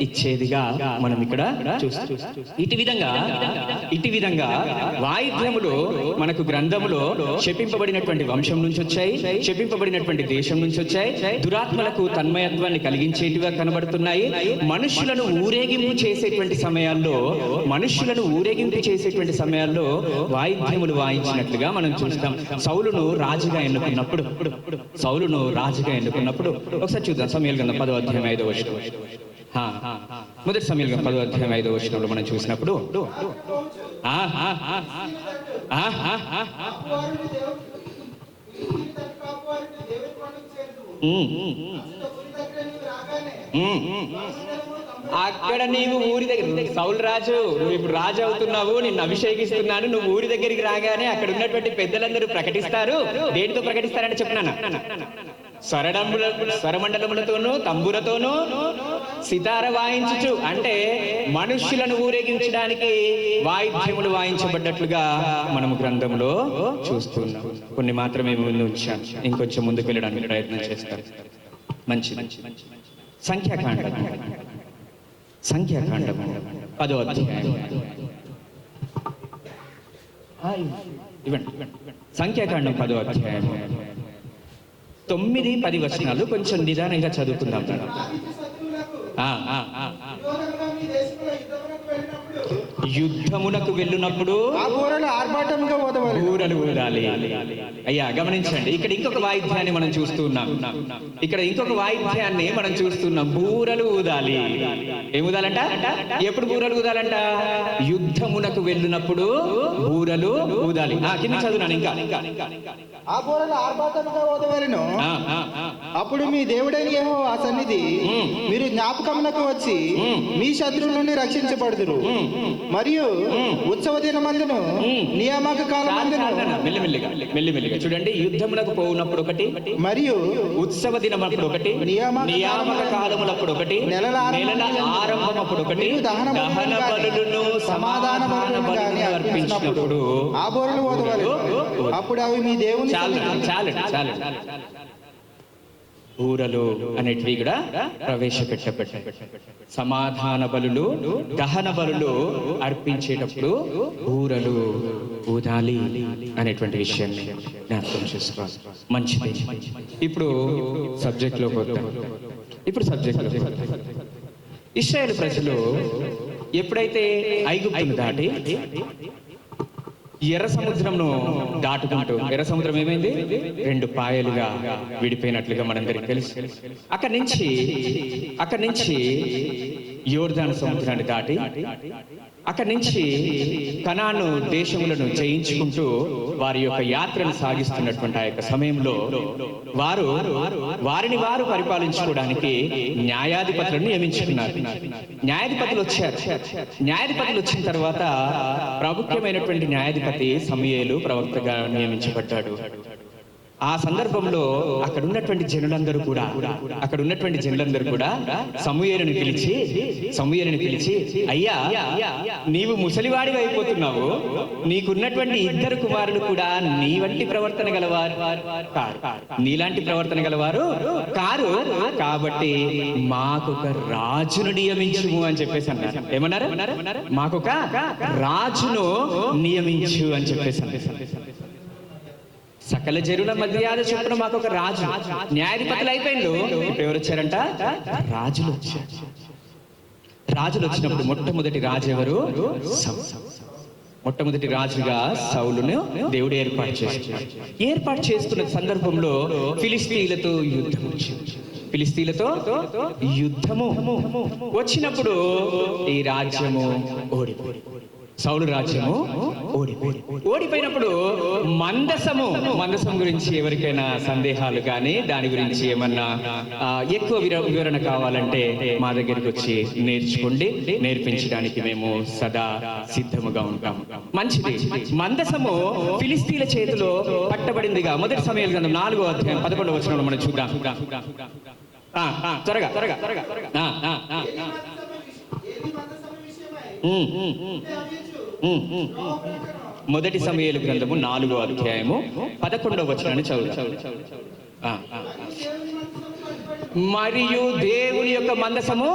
D: ఇచ్చేదిగా మనం ఇక్కడ చూస్తున్నాం. ఇటు విధంగా వాయిద్యములు మనకు గ్రంథములో శపింపబడినటువంటి వంశం నుంచి వచ్చాయి, శపింపబడినటువంటి దేశం నుంచి వచ్చాయి, దురాత్మలకు తన్మయత్వాన్ని కలిగించేటిగా కనబడుతున్నాయి. మనుషులను ఊరేగింపు చేసేటువంటి సమయాల్లో వాయిద్యములు వాయించినట్లుగా మనం చూస్తాం. సౌలును రాజుగా ఎన్నుకున్నప్పుడు ఒకసారి చూద్దాం. సమూయేలు గ్రంథం 10వ అధ్యాయం 5వ వచనం. మొదటి సమూయేలు గ్రంథం 10వ అధ్యాయం 5వ వచనంలో మనం చూసినప్పుడు అక్కడ నీవు ఊరి దగ్గర సౌలు రాజు, నువ్వు ఇప్పుడు రాజు అవుతున్నావు, నిన్ను అభిషేకిస్తున్నాను, నువ్వు ఊరి దగ్గరికి రాగానే అక్కడ ఉన్నటువంటి పెద్దలందరూ ప్రకటిస్తారు. దేనితో ప్రకటిస్తారంటే చెప్పినాను, స్వరమండలములతోనూ తంబురతోనూ సితార వాయించుచు, అంటే మనుష్యులను ఊరేగించడానికి వాయిద్యములు వాయించబడ్డట్లుగా మనము గ్రంథంలో చూస్తున్నాం. కొన్ని మాత్రమే ముందు ఉంచాను, ఇంకొంచెం ముందుకు వెళ్ళడానికి ప్రయత్నం చేస్తాను. మంచిది. సంఖ్యాకాండం 10వ అధ్యాయం. సంఖ్యాకాండం 10వ అధ్యాయం 9-10 వచనాలు కొంచెం నిదానంగా చదువుకుందాం. యుద్ధమునకు వెళ్ళినప్పుడు బూరలు ఊదాలి. అయ్యా గమనించండి, ఇక్కడ ఇంకొక వాయిద్యాన్ని మనం చూస్తున్నాం. బూరలు ఊదాలి. ఏం ఊదాలంట? ఎప్పుడు బూరలు ఊదాలంట? యుద్ధమునకు వెళ్ళినప్పుడు బూరలు ఊదాలి. కింద చదువునాను ఇంకా.
C: ఆ బూరలు ఆర్భాటముగా ఊదవలెను. అప్పుడు మీ దేవుడైన యెహోవా సన్నిధి మీరు జ్ఞాపకమునకు వచ్చి మీ శత్రువుల నుండి రక్షించబడుదురు. మరియు ఉత్సవ దినమందును నియామక కాలమందును
D: మెల్లిమెల్లిగా చూడండి. యుద్ధములకు పోవునప్పుడు ఒకటి, మరియు ఉత్సవ దినమప్పుడు ఒకటి, నియామక కాలములప్పుడు ఒకటి, నెలల ఆరంభమప్పుడు ఒకటి, దహన బలులను సమాధాన బలులను అర్పించినప్పుడు
C: ఆ బూరలు ఊదవలెను. అప్పుడు అవి మీ దేవుని
D: చాలు బూరలు అనేటివి కూడా ప్రవేశపెట్టబడ్డాయి. సమాధాన బలులు, దహన బలులు అర్పించేటప్పుడు బూరలు ఊదాలి అనేటువంటి విషయాన్ని జ్ఞాపకం చేసుకోవాలి. మంచిది. ఇప్పుడు సబ్జెక్ట్లో ఇశ్రాయేలు ప్రజలు ఎప్పుడైతే ఐగుప్తును దాటి ఎర్ర సముద్రంను దాటుకుంటూ, ఎర్ర సముద్రం ఏమైంది? 2 పాయలుగా విడిపోయినట్లుగా మనందరికీ తెలుసు. అక్కడి నుంచి యోర్దాను సముద్రాన్ని దాటి అక్కడి నుంచి కనాను దేశములను జయించుకుంటూ వారి యొక్క యాత్రను సాగిస్తున్నటువంటి ఆ యొక్క సమయంలో వారిని వారు పరిపాలించుకోవడానికి న్యాయాధిపతులను నియమించుకున్నారు. న్యాయాధిపతులు వచ్చారు. న్యాయాధిపతులు వచ్చిన తర్వాత ప్రాముఖ్యమైనటువంటి న్యాయాధిపతి సమూయేలు ప్రవక్తగా నియమించబడ్డాడు. ఆ సందర్భంలో అక్కడ ఉన్నటువంటి జనులందరూ కూడా సమూయేలుని పిలిచి అయ్యా, నీవు ముసలివాడిగా అయిపోతున్నావు, నీకున్నటువంటి 2 కుమారులు కూడా నీ వంటి ప్రవర్తన గలవారు కారు, నీలాంటి ప్రవర్తన గలవారు కారు, కాబట్టి మాకొక రాజును నియమించుము అని చెప్పేసి అన్నారు. ఏమన్నారు? మాకొక రాజును నియమించు అని చెప్పేసి అన్నారు. సకల జనుల మర్యాద చొప్పున మాకు ఒక రాజు. న్యాయాధిపతులు అయిపోయిండు, ఇప్పుడు ఎవరు వచ్చారంట? రాజులు వచ్చారు. రాజులు వచ్చినప్పుడు మొట్టమొదటి రాజు ఎవరు? మొట్టమొదటి రాజుగా సౌలును దేవుడు ఏర్పాటు చేసుకున్న సందర్భంలో ఫిలిస్తీన్లతో యుద్ధము వచ్చినప్పుడు ఈ రాజ్యము సౌలు రాజ్యము ఓడిపోయినప్పుడు మందసం గురించి ఎవరికైనా సందేహాలు కానీ దాని గురించి ఏమన్నా ఎక్కువ వివరణ కావాలంటే మా దగ్గరికి వచ్చి నేర్చుకోండి, నేర్పించడానికి మేము సదా సిద్ధముగా ఉంటాం. మంచిది. మందసము ఫిలిస్తీన్ల చేతిలో పట్టబడిందిగా మొదటి సమయాల గ్రంథం 4వ అధ్యాయం 11వ వచనంలో మనం చూద్దాం. త్వరగా మొదటి సమూయేలు గ్రంథము 4వ అధ్యాయము 11వ వచనాన్ని చదువుదాం. మరియు దేవుని యొక్క మందసము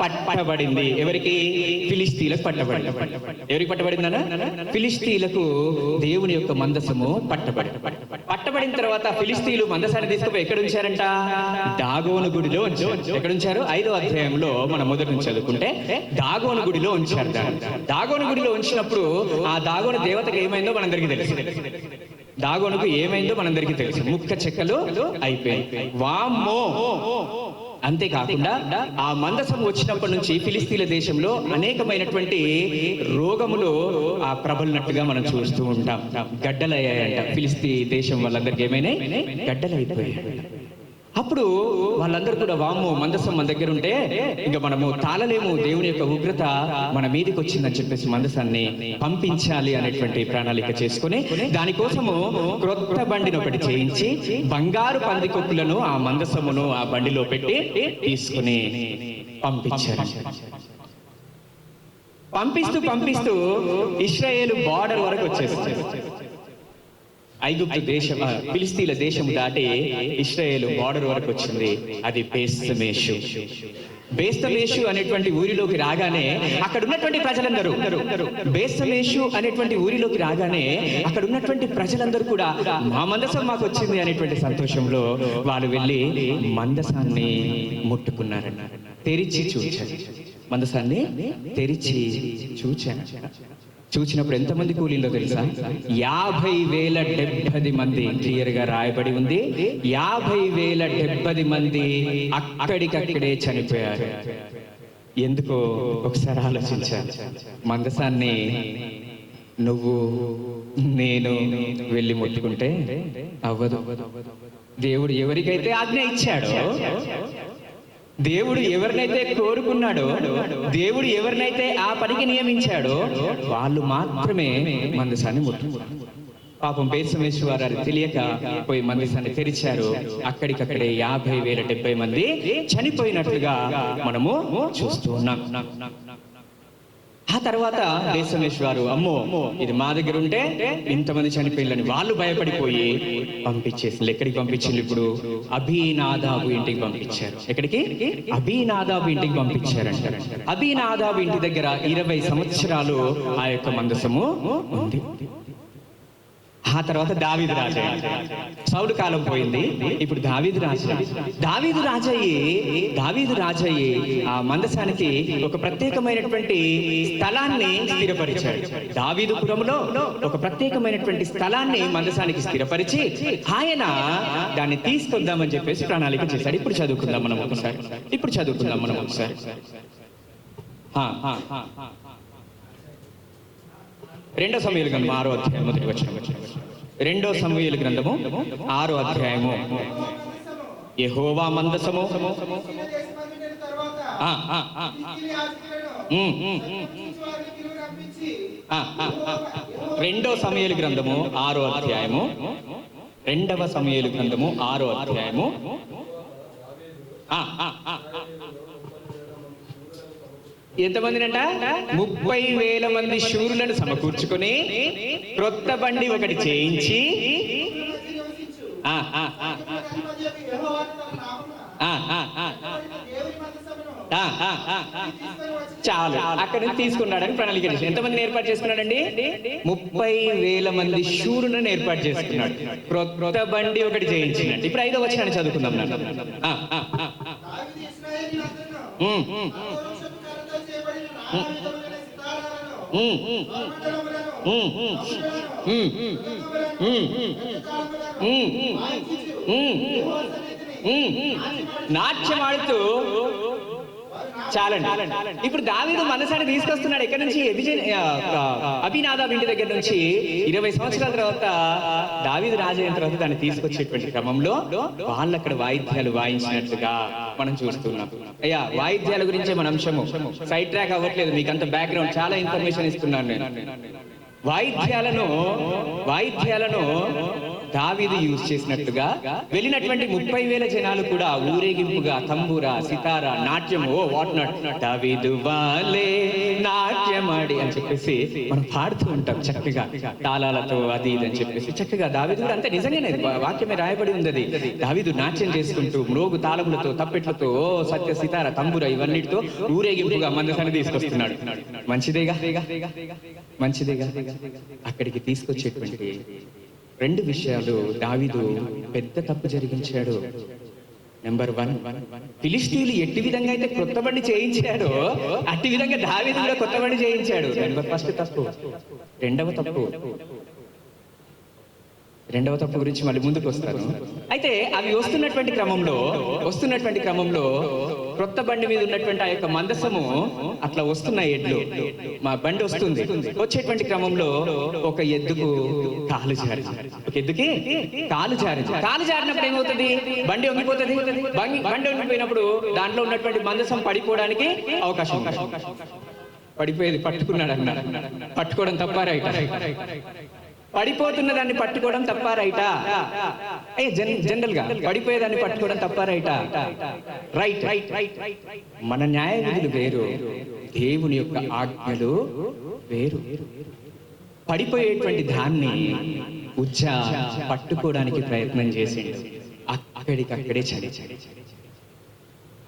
D: పట్టబడింది. ఎవరికి? ఫిలిస్తీన్లకు పట్టబడింది. ఎవరికి పట్టబడిందనా? ఫిలిస్తీన్లకు దేవుని యొక్క మందసము పట్టబడిన తర్వాత ఫిలిస్తీన్లు మందసాన్ని తీసుకుపోయి ఎక్కడ ఉంచారంట? దాగోను గుడిలో ఉంచారు. ఎక్కడ ఉంచారు? 5వ అధ్యాయంలో మనం మొదటి నుంచి చదువుకుంటే దాగోను గుడిలో ఉంచారు. దాగోను గుడిలో ఉంచినప్పుడు ఆ దాగోను దేవతకు ఏమైందో మనందరికీ తెలుసు. దాగోనుకు ఏమైందో మనందరికీ తెలుసు. ముక్క చెక్కలు అయిపోయాయి. వామ్మో! అంతేకాకుండా ఆ మందసం వచ్చినప్పటి నుంచి ఫిలిస్తీన్ల దేశంలో అనేకమైనటువంటి రోగములు ప్రబలినట్టుగా మనం చూస్తూ ఉంటాం. గడ్డలయ్యాయంట. ఫిలిస్తీ దేశం వాళ్ళందరికీ ఏమైనాయి? గడ్డలు అయిపోయాయి. అప్పుడు వాళ్ళందరూ కూడా వామ్మో, మందసం మన దగ్గర ఉంటే ఇంకా మనము తాళలేము, దేవుని యొక్క ఉగ్రత మన మీదకి వచ్చిందని చెప్పేసి మందసాన్ని పంపించాలి అనేటువంటి ప్రణాళిక చేసుకుని దానికోసము క్రొత్త బండిని ఒకటి చేయించి బంగారు పందికొక్కులను ఆ మందసమును ఆ బండిలో పెట్టి తీసుకుని పంపించారు. పంపిస్తూ ఇశ్రాయేలు బార్డర్ వరకు వచ్చేసి ఐగుప్తు దేశం ఫిలిస్తీన్ల దేశం దాటి ఇశ్రాయేలు బార్డర్ వరకు వచ్చింది. అది బేస్తమేషు అనేటువంటి ఊరిలోకి రాగానే అక్కడ ఉన్నటువంటి ప్రజలందరూ కూడా మా మందసం మాకు వచ్చింది అనేటువంటి సంతోషంలో వాళ్ళు వెళ్ళి మందసాన్ని ముట్టుకున్నారన్న. మందసాన్ని తెరిచి చూచినప్పుడు ఎంతమంది కూలీలో తెలుసా? 50,070 మంది. క్లియర్ గా రాయబడి ఉంది. 50,070 మంది అక్కడికక్కడే చనిపోయారు. ఎందుకో ఒకసారి ఆలోచించాను. మందసాన్ని నువ్వు నేను వెళ్ళి ముట్టుకుంటే అవ్వదు. దేవుడు ఎవరికైతే ఆజ్ఞ ఇచ్చాడో, దేవుడు ఎవరినైతే కోరుకున్నాడో, దేవుడు ఎవరినైతే ఆ పనికి నియమించాడో వాళ్ళు మాత్రమే మందసాన్ని ముట్టుకున్నారు. పాపం బేత్షెమెషు వారు అది తెలియక పోయి మందసాన్ని తెరిచారు. అక్కడికక్కడే 50,070 మంది చనిపోయినట్లుగా మనము చూస్తూ ఉన్నాం. ఆ తర్వాత బేత్షెమెషు వారు అమ్మో, ఇది మా దగ్గర ఉంటే ఇంతమంది చనిపోయిందని వాళ్ళు భయపడిపోయి పంపించేసింది. ఎక్కడికి పంపించింది? ఇప్పుడు అబీనాదాబు ఇంటికి పంపించారు. ఎక్కడికి? అబీనాదాబు ఇంటికి పంపించారంట. అబీనాదాబు ఇంటి దగ్గర 20 సంవత్సరాలు ఆ యొక్క మందసము ఉంది. ఆ తర్వాత దావీదు రాజు. సౌలు కాలం పోయింది, ఇప్పుడు దావీదు రాజయ్యి ఆ మందసానికి ఒక ప్రత్యేకమైనటువంటి స్థలాన్ని స్థిరపరిచాడు. దావీదుపురంలో ఒక ప్రత్యేకమైనటువంటి స్థలాన్ని మందసానికి స్థిరపరిచి ఆయన దాన్ని తీసుకొద్దామని చెప్పేసి ప్రణాళిక చేశాడు. ఇప్పుడు చదువుకుందాం మనం ఒకసారి. రెండో సమూయేలు గ్రంథం 6వ అధ్యాయం మొదటి వచనం. రెండో సమూయేలు గ్రంథము 6వ అధ్యాయము. యెహోవా మందసము రెండో సమూయేలు గ్రంథము 6వ అధ్యాయము. రెండవ సమూయేలు గ్రంథము 6వ అధ్యాయము. ఎంతమందినంట? 30,000 మంది శూరులను సమకూర్చుకొని క్రొత్త బండి ఒకటి చేయించి చాలు అక్కడ నుంచి తీసుకున్నాడని ప్రణాళిక చేసి ఎంతమందిని ఏర్పాటు చేసుకున్నాడండి? 30,000 మంది శూరులను ఏర్పాటు చేసుకున్నాడు. క్రొత్త బండి ఒకటి చేయించినట్టు. ఇప్పుడు 5వ వచనాన్ని చదువుకుందాం. నాట్యమాడుతూ చాలండి. ఇప్పుడు దావీదు మనసాన్ని తీసుకొస్తున్నాడు ఎక్కడి నుంచి? అబీనాదాబు ఇంటి దగ్గర నుంచి 20 సంవత్సరాల తర్వాత దావీదు రాజు అయిన తర్వాత దాన్ని తీసుకొచ్చేటువంటి క్రమంలో వాళ్ళు అక్కడ వాయిద్యాలు వాయించినట్లుగా మనం చూస్తున్నాం. అయ్యా, వాయిద్యాల గురించే మన అంశము. సైడ్ ట్రాక్ అవ్వట్లేదు, మీకు అంత బ్యాక్గ్రౌండ్ చాలా ఇన్ఫర్మేషన్ ఇస్తున్నాను నేను. వాయిద్యాలను దావీదు యూజ్ చేసినట్లుగా వెళ్ళినటువంటి 30,000 జనాలు కూడా ఊరేగింపుగా తంబూర, సితార, నాట్యం, వాట్ నాట్, దావీదు వాలే నాట్యమాడి అని చెప్పేసి మనం పాడుతూ ఉంటాం చక్కగా తాళాలతో, అది ఇది అని చెప్పేసి చక్కగా. దావీదు కూడా అంతే, నిజంగానే వాక్యమే రాయబడి ఉంది. దావీదు నాట్యం చేసుకుంటూ మ్రోగు తాళములతో, తప్పెట్లతో, సత్య, సితార, తంబూర ఇవన్నిటితో ఊరేగింపుగా మందసాన్ని తీసుకొస్తున్నాడు. మంచిదేగా. అక్కడికి తీసుకొచ్చేటువంటి 2 విషయాలు దావీదు పెద్ద తప్పు జరిగించాడు. నెంబర్ 1, ఫిలిష్తీయులు ఎట్టి విధంగా అయితే కొత్త బండి చేయించాడో అట్టి విధంగా దావీదు కూడా కొత్త బండి చేయించాడు. ఫస్ట్ తప్పు. రెండవ తప్పు గురించి మళ్ళీ ముందుకు వస్తాను. అయితే అవి వస్తున్నటువంటి క్రమంలో క్రొత్త బండి మీద ఉన్నటువంటి ఆ యొక్క మందసము అట్లా వస్తున్నాయి ఎడ్లు. మా బండి వస్తుంది, వచ్చేటువంటి క్రమంలో ఒక ఎద్దుకు కాలు జారినప్పుడు ఏమవుతుంది? బండి వంగిపోతుంది. బండి వంగిపోయినప్పుడు దాంట్లో ఉన్నటువంటి మందసం పడిపోవడానికి అవకాశం ఉంది. పడిపోయేది పట్టుకున్నాడు అన్నాడు. పట్టుకోవడం తప్ప రైటా? పడిపోతున్న దాన్ని పట్టుకోవడం తప్ప రైటా? జనరల్ గా పడిపోయేదాన్ని పట్టుకోవడం తప్ప రైటా? రైట్. మన న్యాయ విధులు వేరు, దేవుని యొక్క ఆజ్ఞలు వేరు. పడిపోయేటువంటి దాన్ని ఉజ్జా పట్టుకోవడానికి ప్రయత్నం చేసిండు.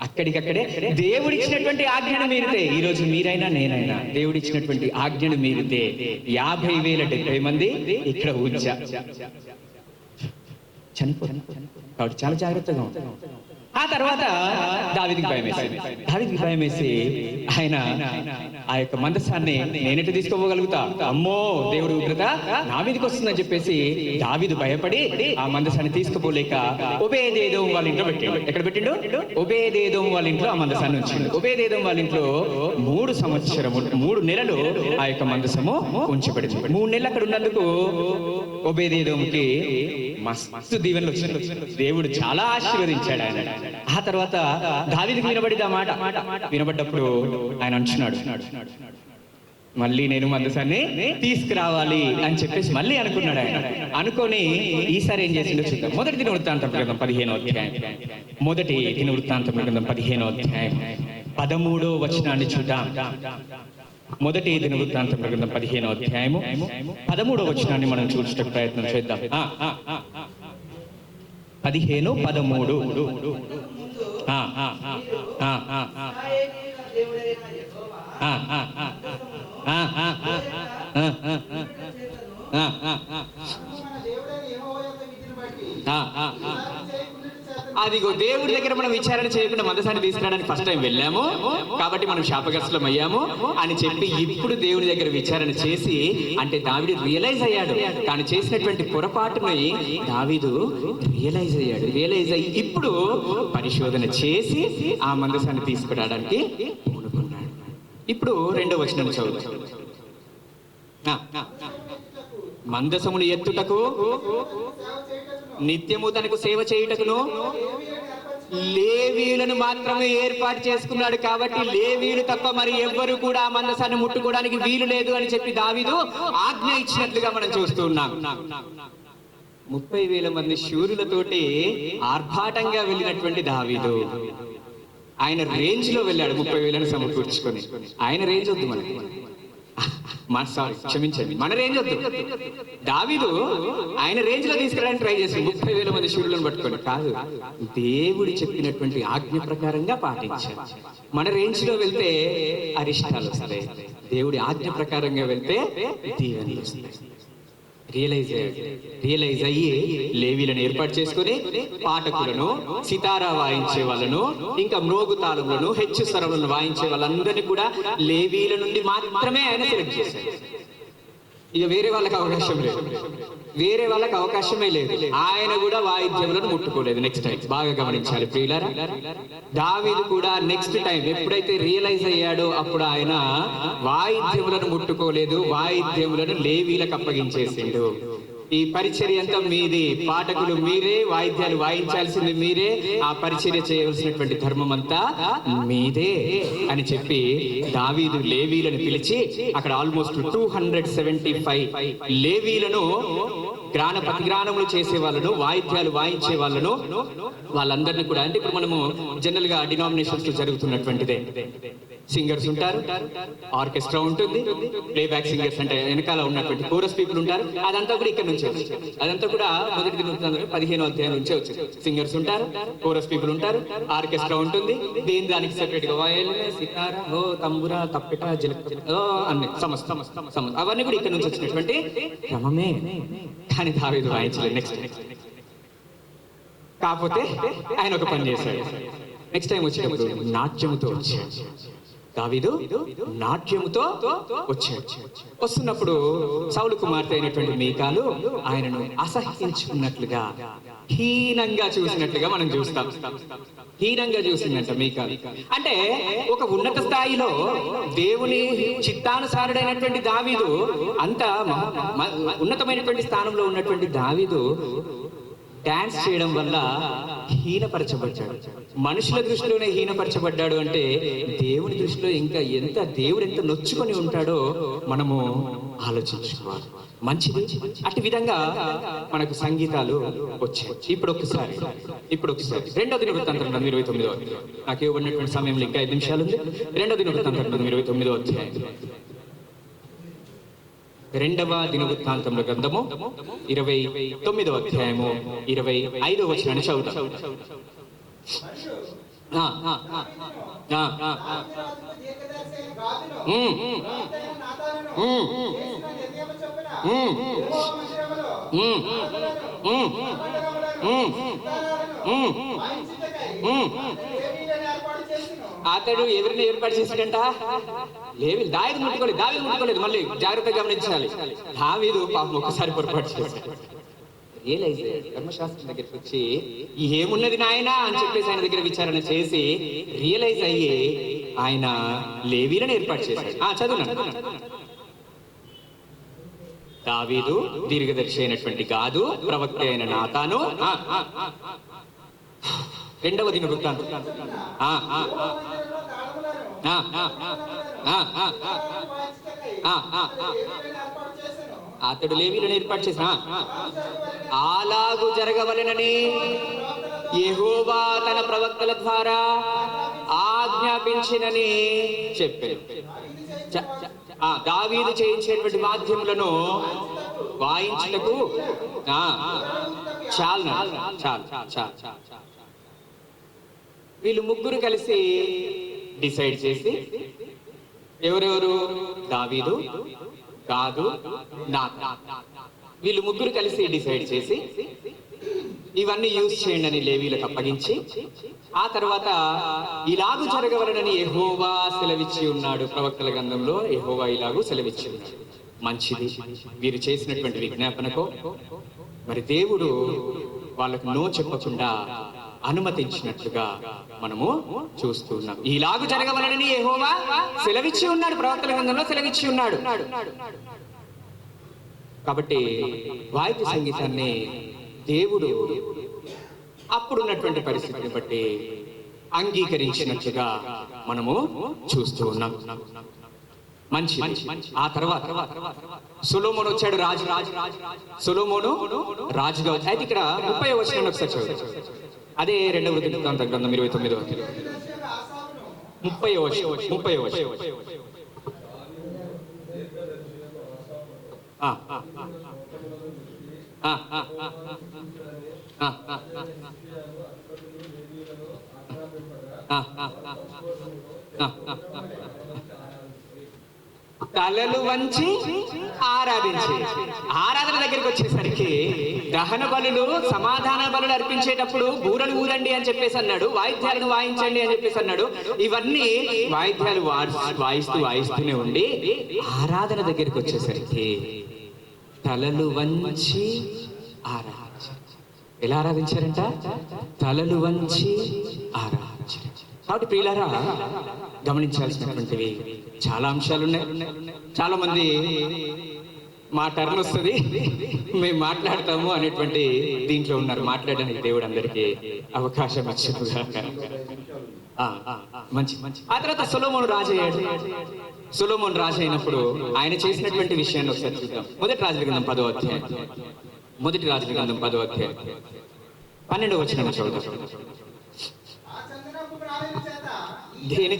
D: అక్కడికక్కడే దేవుడిచ్చినటువంటి ఆజ్ఞను మీరితే, ఈ రోజు మీరైనా నేనైనా దేవుడిచ్చినటువంటి ఆజ్ఞను మీరితే 50,070 మంది ఇక్కడ ఉజ్జా చనిపోతారు. కాబట్టి చాలా జాగ్రత్తగా ఉంటారు. ఆ తర్వాత దావీదుకి భయం వేసి ఆయన ఆ యొక్క మందసాన్ని నేనెటు తీసుకోగలుగుతా, అమ్మో దేవుడు ఉగ్రత నా మీదకి వస్తుందని చెప్పేసి దావీదు భయపడి ఆ మందసాన్ని తీసుకుపోలేక ఓబేదెదోము వాళ్ళ ఇంట్లో పెట్టిండు. ఎక్కడ పెట్టిండు? ఓబేదెదోము వాళ్ళ ఇంట్లో ఆ మందసాన్ని ఉంచిండు. ఓబేదెదోము వాళ్ళ ఇంట్లో 3 నెలలు ఆ యొక్క మందసము ఉంచబడింది. 3 నెలలు అక్కడ ఉన్నందుకు ఓబేదెదోముకి మస్తు దీవెనలు వచ్చింది. దేవుడు చాలా ఆశీర్వదించాడు ఆయన. ఆ తర్వాత దావీదుకి వినబడింది ఆ మాట. వినబడ్డప్పుడు ఆయన అంటున్నాడు, మళ్ళీ నేను మందసాన్ని తీసుకురావాలి అని చెప్పేసి మళ్ళీ అనుకున్నాడు ఆయన. అనుకొని ఈసారి ఏం చేసిండో చూద్దాం. మొదటి దినవృత్తాంతం గ్రంథం 15వ అధ్యాయం. 13వ వచనాన్ని చూద్దాం. మొదటి దినవృత్తాంతం గ్రంథం 15వ అధ్యాయము 13వ వచనాన్ని మనం చూడడానికి ప్రయత్నం చేద్దాం. 15:13. అదిగో దేవుడి దగ్గర మనం విచారణ చేయకుండా మందసాన్ని తీసుకురావడానికి ఫస్ట్ టైం వెళ్ళాము కాబట్టి మనం శాపగ్రస్తులం అయ్యాము అని చెప్పి ఇప్పుడు దేవుడి దగ్గర విచారణ చేసి, అంటే దావీదు రియలైజ్ అయ్యాడు తాను చేసినటువంటి పొరపాటుని. దావీదు రియలైజ్ అయ్యి ఇప్పుడు పరిశోధన చేసి ఆ మందసాన్ని తీసుకురావడానికి పూనుకున్నాడు. ఇప్పుడు 2వ వచనం చదువు. మందసమును ఎత్తుటకు నిత్యము తనకు సేవ చేయుటకును లేవీయులను మాత్రమే ఏర్పాటు చేసుకున్నాడు. కాబట్టి లేవీయులు తప్ప మరి ఎవ్వరు కూడా ఆ మందసాన్ని ముట్టుకోవడానికి వీలు లేదు అని చెప్పి దావీదు ఆజ్ఞ ఇచ్చినట్లుగా మనం చూస్తూ ఉన్నాం. 30,000 మంది శూరులతోటి ఆర్భాటంగా వెళ్ళినటువంటి దావీదు ఆయన రేంజ్ లో వెళ్ళాడు. 30,000 సమకూర్చుకొని. ఆయన రేంజ్ వద్దు మనకి, క్షమించండి, మన రేంజ్ వద్దు. దావీదు ఆయన రేంజ్ లో తీసుకురావడానికి ట్రై చేశాడు 30,000 మంది శూరులను పట్టుకొని. కాదు, దేవుడు చెప్పినటువంటి ఆజ్ఞ ప్రకారంగా పాటించాడు. మన రేంజ్ లో వెళ్తే అరిష్టాలు వస్తాయి, దేవుడి ఆజ్ఞ ప్రకారంగా వెళ్తే దీవెనలు వస్తాయి. రియలైజ్ అయ్యి లేవీలను ఏర్పాటు చేసుకుని పాఠకులను, సితారా వాయించే వాళ్ళను, ఇంకా మ్రోగు తాళములను, హెచ్చు స్వరములను వాయించే వాళ్ళందరినీ కూడా లేవీల నుండి మాత్రమే ఆయన సెలెక్ట్ చేశారు. ఇక వేరే వాళ్ళకి అవకాశమే లేదు. ఆయన కూడా వాయిద్యములను ముట్టుకోలేదు. నెక్స్ట్ టైం బాగా గమనించాలి ప్రియులారా. దావీదు కూడా నెక్స్ట్ టైం ఎప్పుడైతే రియలైజ్ అయ్యాడో అప్పుడు ఆయన వాయిద్యములను ముట్టుకోలేదు, వాయిద్యములను లేవీలకు అప్పగించేసిండు. ఈ పరిచర్య అంతా మీది, పాఠకులు మీరే, వాయిద్యాలు వాయించాల్సింది మీరే, ఆ పరిచర్య చేయవలసినటువంటి ధర్మం అంతా మీదే అని చెప్పి దావీదు లేవీలను పిలిచి అక్కడ ఆల్మోస్ట్ 275 లేవీలను ప్రతి గ్రాణములు చేసే వాళ్ళను, వాయిద్యాలు వాయించే వాళ్ళను, వాళ్ళందరినీ కూడా, అంటే ఇప్పుడు మనము జనరల్ గా డినామినేషన్స్ లో జరుగుతున్నటువంటిదే. సింగర్స్ ఉంటారు, ఆర్కెస్ట్రా ఉంటుంది, ప్లేబ్యాక్ సింగర్స్ అంటే వెనకాల ఉన్నటువంటి కోరస్ పీపుల్ ఉంటారు. అదంతా కూడా ఇక్కడ నుంచే వచ్చింది. అదంతా కూడా మొదటి 15వ అధ్యాయం నుంచే వచ్చింది. సింగర్స్ ఉంటారు, కోరస్ పీపుల్ ఉంటారు, ఆర్కెస్ట్రా ఉంటుంది, దానికి సెపరేట్ గా వయలిన్, సితారా, తంబురా, తప్పిట, అన్ని సమస్త అవన్నీ కూడా ఇక్కడ నుంచి వచ్చినటువంటి క్రమమే. కానీ దావీదు వాయించలేదు. నెక్స్ట్ కాకపోతే ఆయన ఒక పని చేశాడు. నెక్స్ట్ టైం వచ్చేటప్పుడు నాట్యముతో వచ్చాడు. దావీదు నాట్యముతో వచ్చాడు. వస్తున్నప్పుడు సౌలు కుమార్తె అయినటువంటి మీకాలు ఆయనను అసహ్యించుకున్నట్లుగా, హీనంగా చూసినట్లుగా మనం చూస్తాం. హీనంగా చూసిందంట మీకాలు. అంటే ఒక ఉన్నత స్థాయిలో దేవుని చిత్తానుసారుడైనటువంటి దావీదు, అంత ఉన్నతమైనటువంటి స్థానంలో ఉన్నటువంటి దావీదు డాన్స్ చేయడం వల్ల హీనపరచబడ్డాడు. మనుషుల దృష్టిలోనే హీనపరచబడ్డాడు అంటే దేవుని దృష్టిలో ఇంకా దేవుడు ఎంత నొచ్చుకొని ఉంటాడో మనము ఆలోచించుకోవాలి. మంచిది. అటు విధంగా మనకు సంగీతాలు వచ్చాయి. ఇప్పుడు ఒకసారి 2వ దినవృత్తాంతం 29వ అధ్యాయం. నాకు ఇవ్వబడినటువంటి సమయంలో ఇంకా 5 నిమిషాలు ఉంది. 2వ దినవృత్తాంతం 29వ అధ్యాయం. 2వ దినవృత్తాంతముల గ్రంథము 29వ అధ్యాయము 25వ వచనాన్ని చదువుతాం. అతడు ఎవరిని ఏర్పాటు చేశాడంట? లేవీలు. దావీదు ముట్టుకోలేదు. మళ్ళీ జాగ్రత్తగా గమనించాలి. దావీదు పాపం ఒక్కసారి పొరపాటు చేశాడు. రియలైజ్ ధర్మశాస్త్రం దగ్గరికి వచ్చి ఏమున్నది నాయనా అని చెప్పేసి ఆయన దగ్గర విచారణ చేసి రియలైజ్ అయ్యి ఆయన లేవీలను ఏర్పాటు చేశాడు. చదువున్నాను. దావీదు దీర్ఘదర్శి అయినటువంటి గాదు, ప్రవక్త అయిన నాతాను. 2వ దినవృత్తాంతం. అతడు లేవీలను ఏర్పాటు చేసిన అలాగు జరగవలెనని యెహోవా తన ప్రవక్తల ద్వారా ఆజ్ఞాపించినని చెప్పారు. దావీదు చేయించేటువంటి వాద్యములను వాయించుటకు చాలు. వీళ్ళు ముగ్గురు కలిసి డిసైడ్ చేసి, ఎవరెవరు? దావీదు, గాదు, నాతాను. వీళ్ళు ముగ్గురు కలిసి డిసైడ్ చేసి ఇవన్నీ యూజ్ చేయండి అని లేవీలకు అప్పగించి, ఆ తర్వాత ఇలాగు జరగవలనని యెహోవా సెలవిచ్చి ఉన్నాడు. ప్రవక్తల గ్రంథంలో యెహోవా ఇలాగూ సెలవిచ్చి ఉన్నాడు. మంచిది. వీరు చేసినటువంటి విజ్ఞాపనకు మరి దేవుడు వాళ్ళకు నో చెప్పకుండా అనుమతించినట్లుగా మనము చూస్తున్నాం. ఇలాగు జరగవలనని యెహోవా సెలవిచ్చి ఉన్నాడు, ప్రవక్తల గ్రంథంలో సెలవిచ్చి ఉన్నాడు. కాబట్టి వాయిద్య సంగీతాన్ని దేవుడు అప్పుడున్నటువంటి పరిస్థితిని బట్టి అంగీకరించినట్లుగా మనము చూస్తూ ఉన్నాం. మంచి. ఆ తర్వాత సొలొమోను వచ్చాడు, సొలొమోను రాజుగా వచ్చాడు. అయితే ఇక్కడ 30వ వచనం ఒకసారి చదువు. అదే 2వ వృత్తాంత గ్రంథం 29వ 30వ వచనం. తలలు వంచి ఆరాధించి, ఆరాధన దగ్గరికి వచ్చేసరికి దహన బలులు సమాధాన బలులు అర్పించేటప్పుడు బూరలు ఊదండి అని చెప్పేసి అన్నాడు, వాయిద్యాలను వాయించండి అని చెప్పేసి అన్నాడు. ఇవన్నీ వాయిద్యాలు వాయిస్తూనే ఉండి ఆరాధన దగ్గరికి వచ్చేసరికి తలలు వంచి ఆరాధించారు. ఎలా ఆరాధించారంట? తలలు వంచి ఆరాధించారు. కాబట్టి ప్రియులారా, గమనించాల్సినటువంటివి చాలా అంశాలు ఉన్నాయి. చాలా మంది మా టర్న్ వస్తుంది, మేము మాట్లాడతాము అనేటువంటి దీంట్లో ఉన్నారు. మాట్లాడడానికి దేవుడు అందరికీ అవకాశం ఇచ్చుగా. మంచి. ఆ తర్వాత సొలొమోను రాజు అయ్యాడు. సొలొమోను రాజు అయినప్పుడు ఆయన చేసినటువంటి విషయాన్ని ఒకసారి చూద్దాం. మొదటి రాజుల గ్రంథం 10వ అధ్యాయం. మొదటి రాజుల గ్రంథం 10వ అధ్యాయం 12వ వచనం చదువుతాం. దేని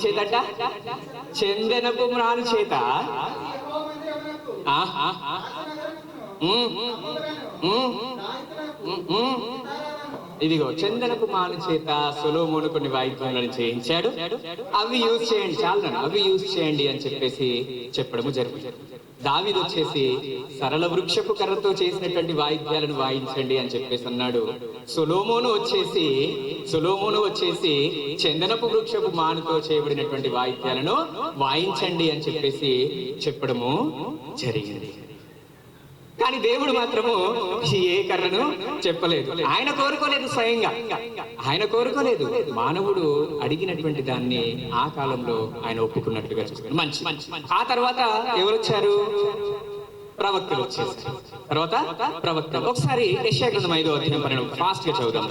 D: చేతట? చందనపు మ్రాను చేత ఇదిగో చందనపు మాను చేత సొలొమోను కొన్ని వాయిద్యాలను చేయించాడు. అవి యూజ్ చేయండి, చాలు అవి యూజ్ చేయండి అని చెప్పేసి చెప్పడము జరిగింది. దావీదు వచ్చేసి సరళ వృక్షపు కర్రతో చేసినటువంటి వాయిద్యాలను వాయించండి అని చెప్పేసి అన్నాడు. సొలొమోను వచ్చేసి చందనపు వృక్షపు మానుతో చేయబడినటువంటి వాయిద్యాలను వాయించండి అని చెప్పేసి చెప్పడము జరిగింది. కానీ దేవుడు మాత్రము ఏ కర్రను చెప్పలేదు. ఆయన కోరుకోలేదు, స్వయంగా ఆయన కోరుకోలేదు. మానవుడు అడిగినటువంటి దాన్ని ఆ కాలంలో ఆయన ఒప్పుకున్నట్లుగా చూస్తాడు. మంచి. ఆ తర్వాత ఎవరు వచ్చారు? ప్రవక్తలు వచ్చేసారు. తర్వాత ప్రవక్తలు. ఒకసారి యెషయా గ్రంథం 5వ అధ్యాయం 12 ఫాస్ట్ గా చదువుదాం.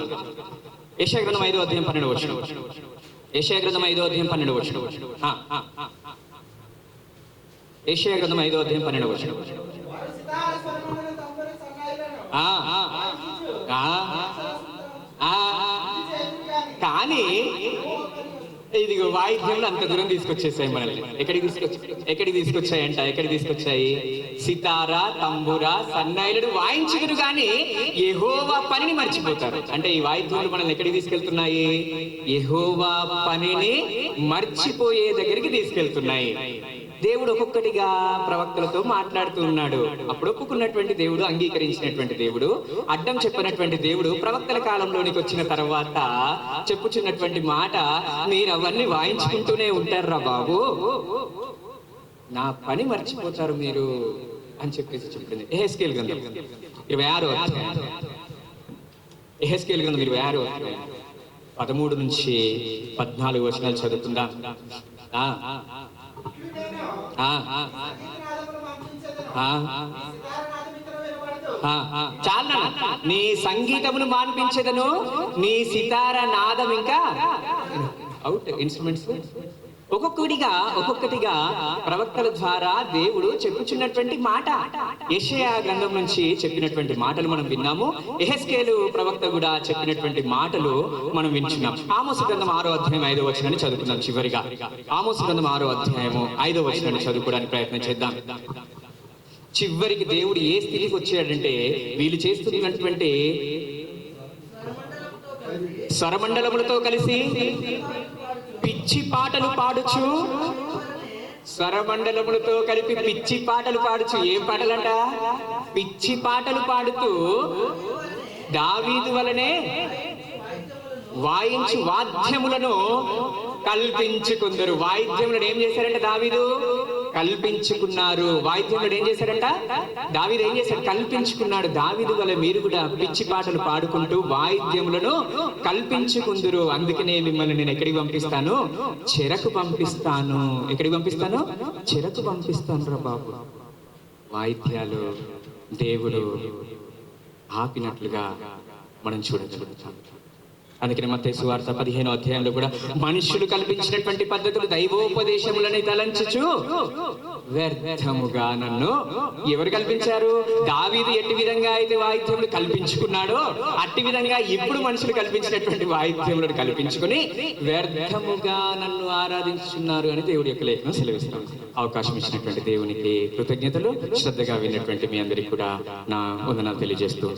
D: యెషయా గ్రంథం 5వ అధ్యాయం 12 వచనం. యెషయా గ్రంథం 5వ అధ్యాయం 12 వచనం. యెషయా గ్రంథం 5వ అధ్యాయం 12 వచనం. కానీ ఇదిగో వాయిద్యంలో అంత దూరం తీసుకొచ్చేసాయి మనల్ని. ఎక్కడికి తీసుకొచ్చాయి? సితారా, తంబురా, సన్నాయిలను వాయించుదురు గాని యెహోవా పనిని మర్చిపోతారు. అంటే ఈ వాయిద్యాలు మనల్ని ఎక్కడికి తీసుకెళ్తున్నాయి? యెహోవా పనిని మర్చిపోయే దగ్గరికి తీసుకెళ్తున్నాయి. దేవుడు ఒక్కొక్కటిగా ప్రవక్తలతో మాట్లాడుతూ ఉన్నాడు. అప్పుడు ఒప్పుకున్నటువంటి దేవుడు, అంగీకరించినటువంటి దేవుడు, అడ్డం చెప్పినటువంటి దేవుడు ప్రవక్తల కాలంలోనికి వచ్చిన తర్వాత చెప్పుచున్నటువంటి మాట, మీరు అవన్నీ వాయించుకుంటూనే ఉంటారా బాబు, నా పని మర్చిపోతారు మీరు అని చెప్పేసి చెప్పింది. యెహెజ్కేలు గ్రంథం 26వ అధ్యాయం. యెహెజ్కేలు గ్రంథం 26వ అధ్యాయం 13 నుంచి 14 వచనాలు చదువుకుందాం. చాలా నీ సంగీతమును మాన్పించదను, నీ సితార నాదం ఇంకా అవుట్ ఇన్స్ట్రుమెంట్స్. ఒక్కొక్కటిగా ప్రవక్తల ద్వారా దేవుడు చెప్పుచున్నటువంటి మాట, యెషయా గ్రంథం నుంచి చెప్పినటువంటి మాటలు మనం విన్నాము. యెహెజ్కేలు ప్రవక్త కూడా చెప్పినటువంటి మాటలు మనం వింటున్నాం. ఆమోసు గ్రంథం 6వ అధ్యాయం 5వ వచనాన్ని చదువుకుందాం. చివరిగా ఆమోసు గ్రంథం 6వ అధ్యాయము 5వ వచనాన్ని చదువుకోవడానికి ప్రయత్నం చేద్దాం. చివరికి దేవుడు ఏ స్థితికి వచ్చాడంటే, వీళ్ళు చేస్తున్నటువంటి స్వరమండలములతో కలిసి పిచ్చి పాటలు పాడుచు, స్వరమండలములతో కలిపి పిచ్చి పాటలు పాడుచు. ఏం పాటలంట? పిచ్చి పాటలు పాడుతూ దావీదు వలనే వాయించు వాద్యములను కల్పించుకుందరు. వాయిద్యములను ఏం చేశారంటే దావీదు కల్పించుకున్నారు. వాయిద్యముడు ఏం చేశాడంట? దావీదు ఏం చేశాడు? కల్పించుకున్నాడు. దావీదు వల్ల మీరు కూడా పిచ్చి పాటలు పాడుకుంటూ వాయిద్యములను కల్పించుకుందురు. అందుకనే మిమ్మల్ని నేను ఎక్కడికి పంపిస్తాను? చెరకు పంపిస్తాను. ఎక్కడికి పంపిస్తాను? చెరకు పంపిస్తాను రా బాబు. వాయిద్యాలు దేవుడు ఆపినట్లుగా మనం చూడగలుగుతాం. అందుకని మత్తయి సువార్త 15వ అధ్యాయంలో కూడా మనుషులు కల్పించినటువంటి పద్ధతులు దైవోపదేశములని తలంచుచు వ్యర్థముగా నన్ను ఎవరు కల్పించారు? దావీదు ఎట్టి విధంగా అయితే వాయిద్యములు కల్పించుకున్నాడో అట్టి విధంగా ఇప్పుడు మనుషులు కల్పించినటువంటి వాయిద్యములను కల్పించుకుని వ్యర్థముగా నన్ను ఆరాధించున్నారు అని దేవుడి యొక్క లేఖనం సెలవిస్తాం. అవకాశం ఇచ్చినటువంటి దేవునికి కృతజ్ఞతలు. శ్రద్ధగా విన్నటువంటి మీ అందరికీ కూడా నా వందనాలు తెలియజేస్తూ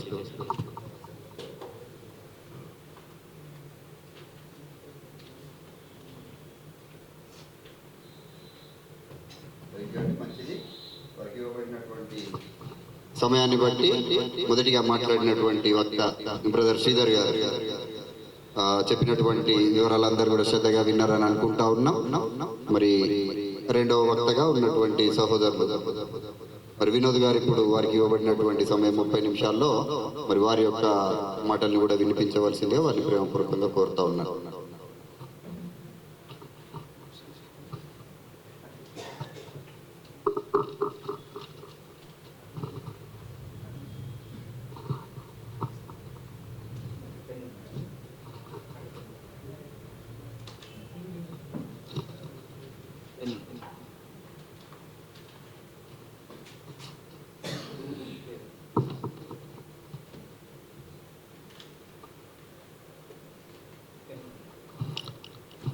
A: సమయాన్ని బట్టి మొదటిగా మాట్లాడినటువంటి వక్త బ్రదర్ శ్రీధర్ గారు చెప్పినటువంటి వివరాలందరూ కూడా శ్రద్ధగా విన్నారని అనుకుంటా ఉన్నాం. మరి రెండవ వక్తగా ఉన్నటువంటి సహోదరులు మరి వినోద్ గారు ఇప్పుడు వారికి ఇవ్వబడినటువంటి సమయం 30 నిమిషాల్లో మరి వారి యొక్క మాటల్ని కూడా వినిపించవలసిందే వారిని ప్రేమపూర్వకంగా కోరుతా ఉన్నారు.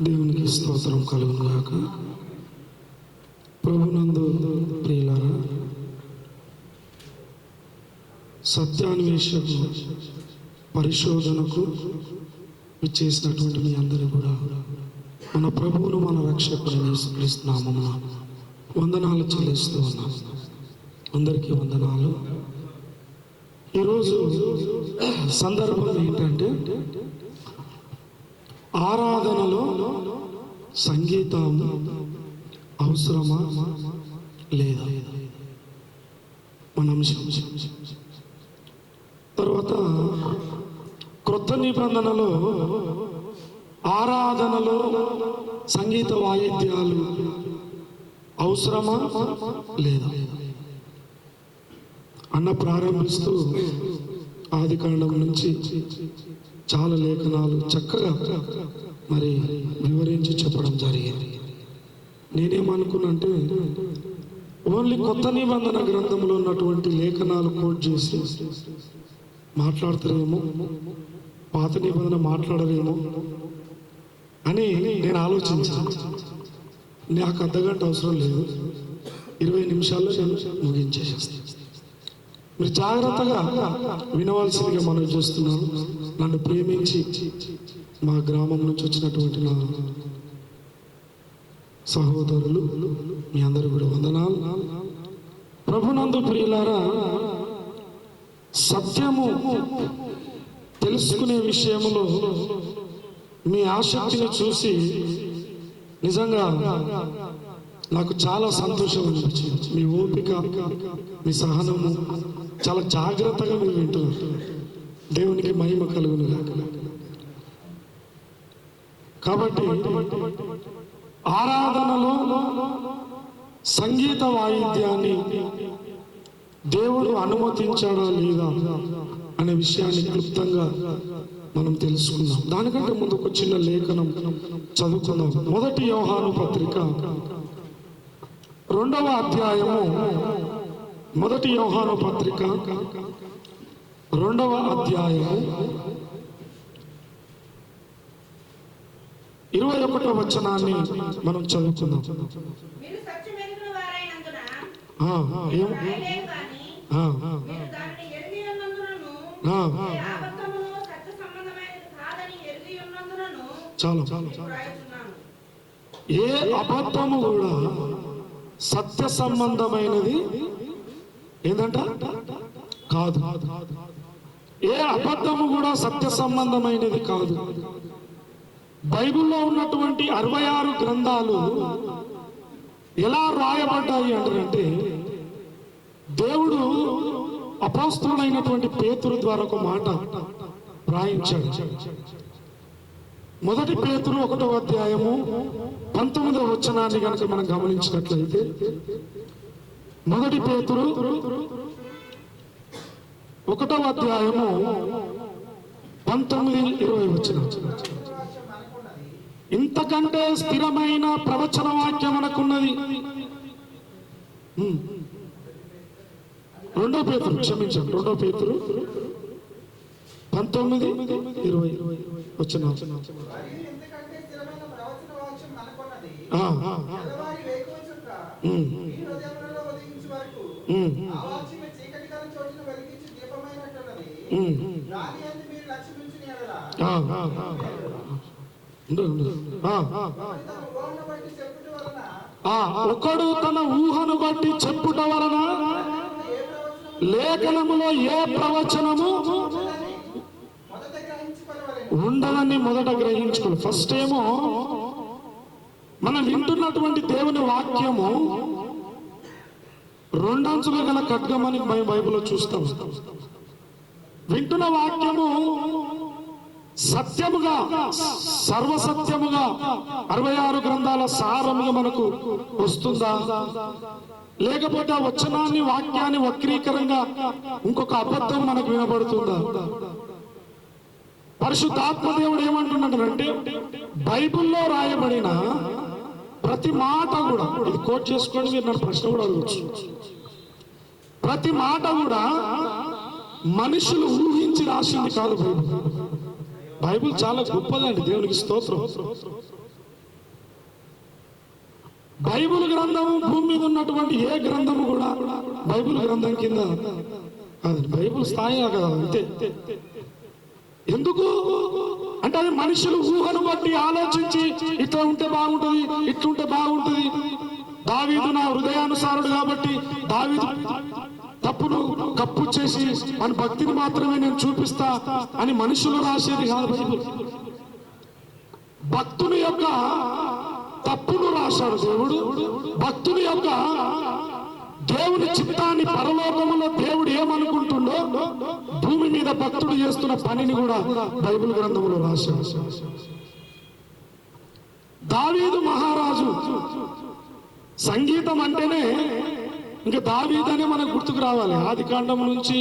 E: దేవునికి స్తోత్రం కలుగును గాక. ప్రభునందు ప్రియులారా, సత్యాన్వేషకు పరిశోధనకు విచ్చేసినటువంటి మీ అందరూ కూడా మన ప్రభువును మన రక్షకుని యేసుక్రీస్తు నామమున వందనాలు చెల్లిస్తూ ఉన్నాం. అందరికీ వందనాలు. ఈరోజు సందర్భం ఏంటంటే ఆరాధనలో సంగీతం అవసరమా లేదా మన అంశం. తర్వాత క్రొత్త నిబంధనలో ఆరాధనలో సంగీత వాయిద్యాలు అవసరమా లేదా అన్న ప్రారంభిస్తూ ఆదికాండం నుంచి చాలా లేఖనాలు చక్కగా మరి వివరించి చెప్పడం జరిగింది. నేనేమనుకున్నంటే ఓన్లీ కొత్త నిబంధన గ్రంథంలో ఉన్నటువంటి లేఖనాలు కోట్ చేసి మాట్లాడతారేమో, పాత నిబంధన మాట్లాడరేమో అని నేను ఆలోచించాను. నాకు అర్ధగంట అవసరం లేదు, 20 నిమిషాల్లో నేను ముగించేసేస్తాను. మీరు జాగ్రత్తగా వినవలసిందిగా మనం చేస్తున్నాను. నన్ను ప్రేమించి మా గ్రామం నుంచి వచ్చినటువంటి నా సహోదరులు మీ అందరూ కూడా వందనాలు. ప్రభునందు ప్రియులారా, సత్యము తెలుసుకునే విషయంలో మీ ఆసక్తిని చూసి నిజంగా నాకు చాలా సంతోషం అనిపించింది. మీ ఓపిక, మీ సహనము, చాలా జాగ్రత్తగా మీరు వింటున్నారు. దేవునికి మహిమ కలుగును గాక. కాబట్టి ఆరాధనలో సంగీత వాయిద్యాన్ని దేవుడు అనుమతించాడా లేదా అనే విషయాన్ని క్లుప్తంగా మనం తెలుసుకుందాం. దానికంటే ముందు ఒక చిన్న లేఖనం చదువుకుందాం. 1 యోహాను పత్రిక 2వ అధ్యాయము, 1 యోహాను పత్రిక 2వ అధ్యాయము 21వ వచనాన్ని మనం చదువుకుందాం.
F: మీరు సత్యమెరిగిన వారైనందున
E: ఏం
F: రాయలేదు గాని మీరు దానిని ఎరిగి ఉన్నందునను ఏ అబద్ధమును సత్య సంబంధమైనది కాదని ఎరిగి ఉన్నందునను
E: చాలు
F: రాయుచున్నాను.
E: ఏ అబద్ధము కూడా సత్య సంబంధమైనది ఏంటంట కాదు. ఏ అబద్ధము కూడా సత్య సంబంధమైనది కాదు. బైబిల్లో ఉన్నటువంటి 66 గ్రంథాలు ఎలా రాయబడ్డాయి అంటే దేవుడు అపోస్తలుడైనటువంటి పేతురు ద్వారా ఒక మాట రాయించాడు. మొదటి పేతురు 1వ అధ్యాయము 19వ వచనాన్ని కనుక మనం గమనించినట్లయితే, మొదటి పేతురు 1వ అధ్యాయము 19-20 వచనాలు. ఇంతకంటే స్థిరమైన ప్రవచన వాక్యం మనకున్నది. 2వ పేతురు, క్షమించండి, 2వ పేతురు 19-20 వచనాలు.
C: మరియు ఎందుకంటే స్థిరమైన ప్రవచన వాక్యం మనకున్నది.
E: ఆ,
C: తెల్లవారి వేకువ చుక్క
E: ఉమ్,
C: మీ హృదయములలో ఉదయించు వరకు
E: ఉమ్,
C: ఆ వాక్యమే చీకటి గల చోటును వెలిగించి దీపమైనట్టున్నది.
E: ఉమ్.
C: దాని యందు మీరు లక్ష్యమించిన యెడల
E: ఆ, ఆ, ఆ. ఉండు, ఉండు. ఆ, ఆ.
C: తన ఊహను బట్టి చెప్పుట వలన
E: ఆ, ఒకడు తన ఊహను బట్టి చెప్పుట వలన లేఖనములో ఏ ప్రవచనము
C: మొదట గ్రహించుకొనవలెను.
E: ఉండదని మొదట గ్రహించుకోవాలి. ఫస్ట్ ఏమో మనం వింటున్నటువంటి దేవుని వాక్యము రెండంచులు గల ఖడ్గమని మేము బైబిల్లో చూస్తాం. వింటున్న వాక్యము సత్యముగా, సర్వసత్యముగా 66 గ్రంథాల సారముగా మనకు వస్తుందా, లేకపోతే ఆ వచనాన్ని, వాక్యాన్ని వక్రీకరంగా ఇంకొక అబద్ధం మనకు వినబడుతుందా? పరిశుద్ధాత్మ దేవుడు ఏమంటున్నాడంటే, బైబిల్లో రాయబడిన ప్రతి మాట కూడా, ఇది కోట్ చేసుకోండి, మీరు నన్ను ప్రశ్న కూడా అడగచ్చు, ప్రతి మాట కూడా మనుషులు ఊహించి రాసింది కాదు. బైబిల్ చాలా గొప్పదండి, దేవునికి స్తోత్రం. బైబిల్ గ్రంథము భూమి మీద ఉన్నటువంటి ఏ గ్రంథము కూడా బైబిల్ గ్రంథం కింద కాదండి, బైబిల్ స్థాయి కదా, అంతే. ఎందుకు అంటే అది మనుషులు ఊహను బట్టి ఆలోచించి ఇట్లా ఉంటే బాగుంటుంది, ఇట్లుంటే బాగుంటుంది, దావీదు నా హృదయానుసారుడు కాబట్టి దావీదు తప్పును కప్పు చేసి మన భక్తిని మాత్రమే నేను చూపిస్తా అని మనుషులు రాసేది కాదు బైబిల్. భక్తుని యొక్క తప్పును రాశాడు దేవుడు. భక్తుని యొక్క దేవుని చిత్తాన్ని, పరలోకములో దేవుడు ఏమనుకుంటుండో భూమి మీద భక్తుడు చేస్తున్న పనిని కూడా బైబిల్ గ్రంథంలో రాశాడు. దావీదు మహారాజు, సంగీతం అంటేనే ఇంకా దావీదనే మనకు గుర్తుకు రావాలి. ఆది కాండం నుంచి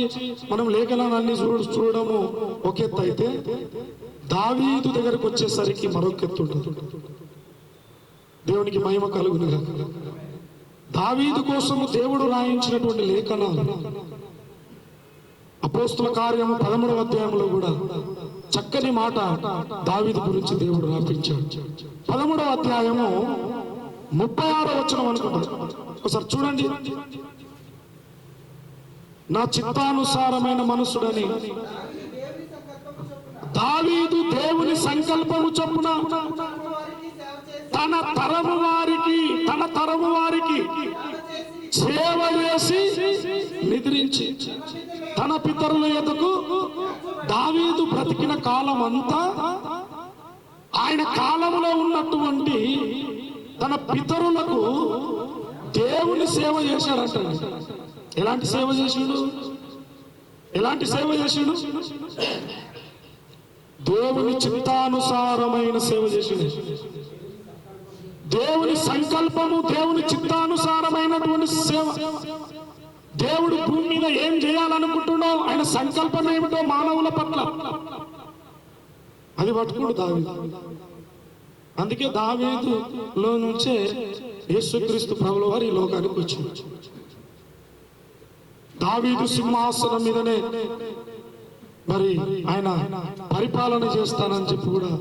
E: మనం లేఖనాలన్నీ చూడడము ఒక ఎత్తు అయితే, దావీదు దగ్గరకు వచ్చేసరికి మరొక ఎత్తు ఉంటుంది. దేవునికి మహిమ కలుగునుగా. దావీదు కోసము దేవుడు రాయించినటువంటి లేఖనాలు అపోస్తుల కార్యము 13వ అధ్యాయంలో కూడా చక్కని మాట దావీదు గురించి దేవుడు రాపించాడు. 13వ అధ్యాయము 36వ వచనం అనుకుంటారు, ఒకసారి చూడండి. నా చిత్తానుసారమైన మనసుడని దావీదు దేవుని సంకల్పము చొప్పున తన తరము వారికి సేవ చేసి నిద్రించి తన పితరుల యొద్దకు దావీదు బ్రతికిన కాలం అంతా ఆయన కాలంలో ఉన్నటువంటి తన పితరులకు దేవుని సేవ చేశాడంట. ఎలాంటి సేవ చేసిండు? ఎలాంటి సేవ చేసిండు? దేవుని చిత్తానుసారమైన సేవ చేసిండు. దేవుని సంకల్పము, దేవుని చిత్తానుసారమైనటువంటి సేవ. దేవుడు భూమి మీద ఏం చేయాలనుకుంటున్నావు, ఆయన సంకల్పం ఏమిటో మానవుల పట్ల అది పట్టుకోడు దావీదు. అందుకే దావీదులో నుంచే యేసుక్రీస్తు ప్రభుల వారు ఈ లోకానికి వచ్చింది. దావీదు సింహాసనం మీదనే మరి ఆయన పరిపాలన చేస్తానని చెప్పి కూడా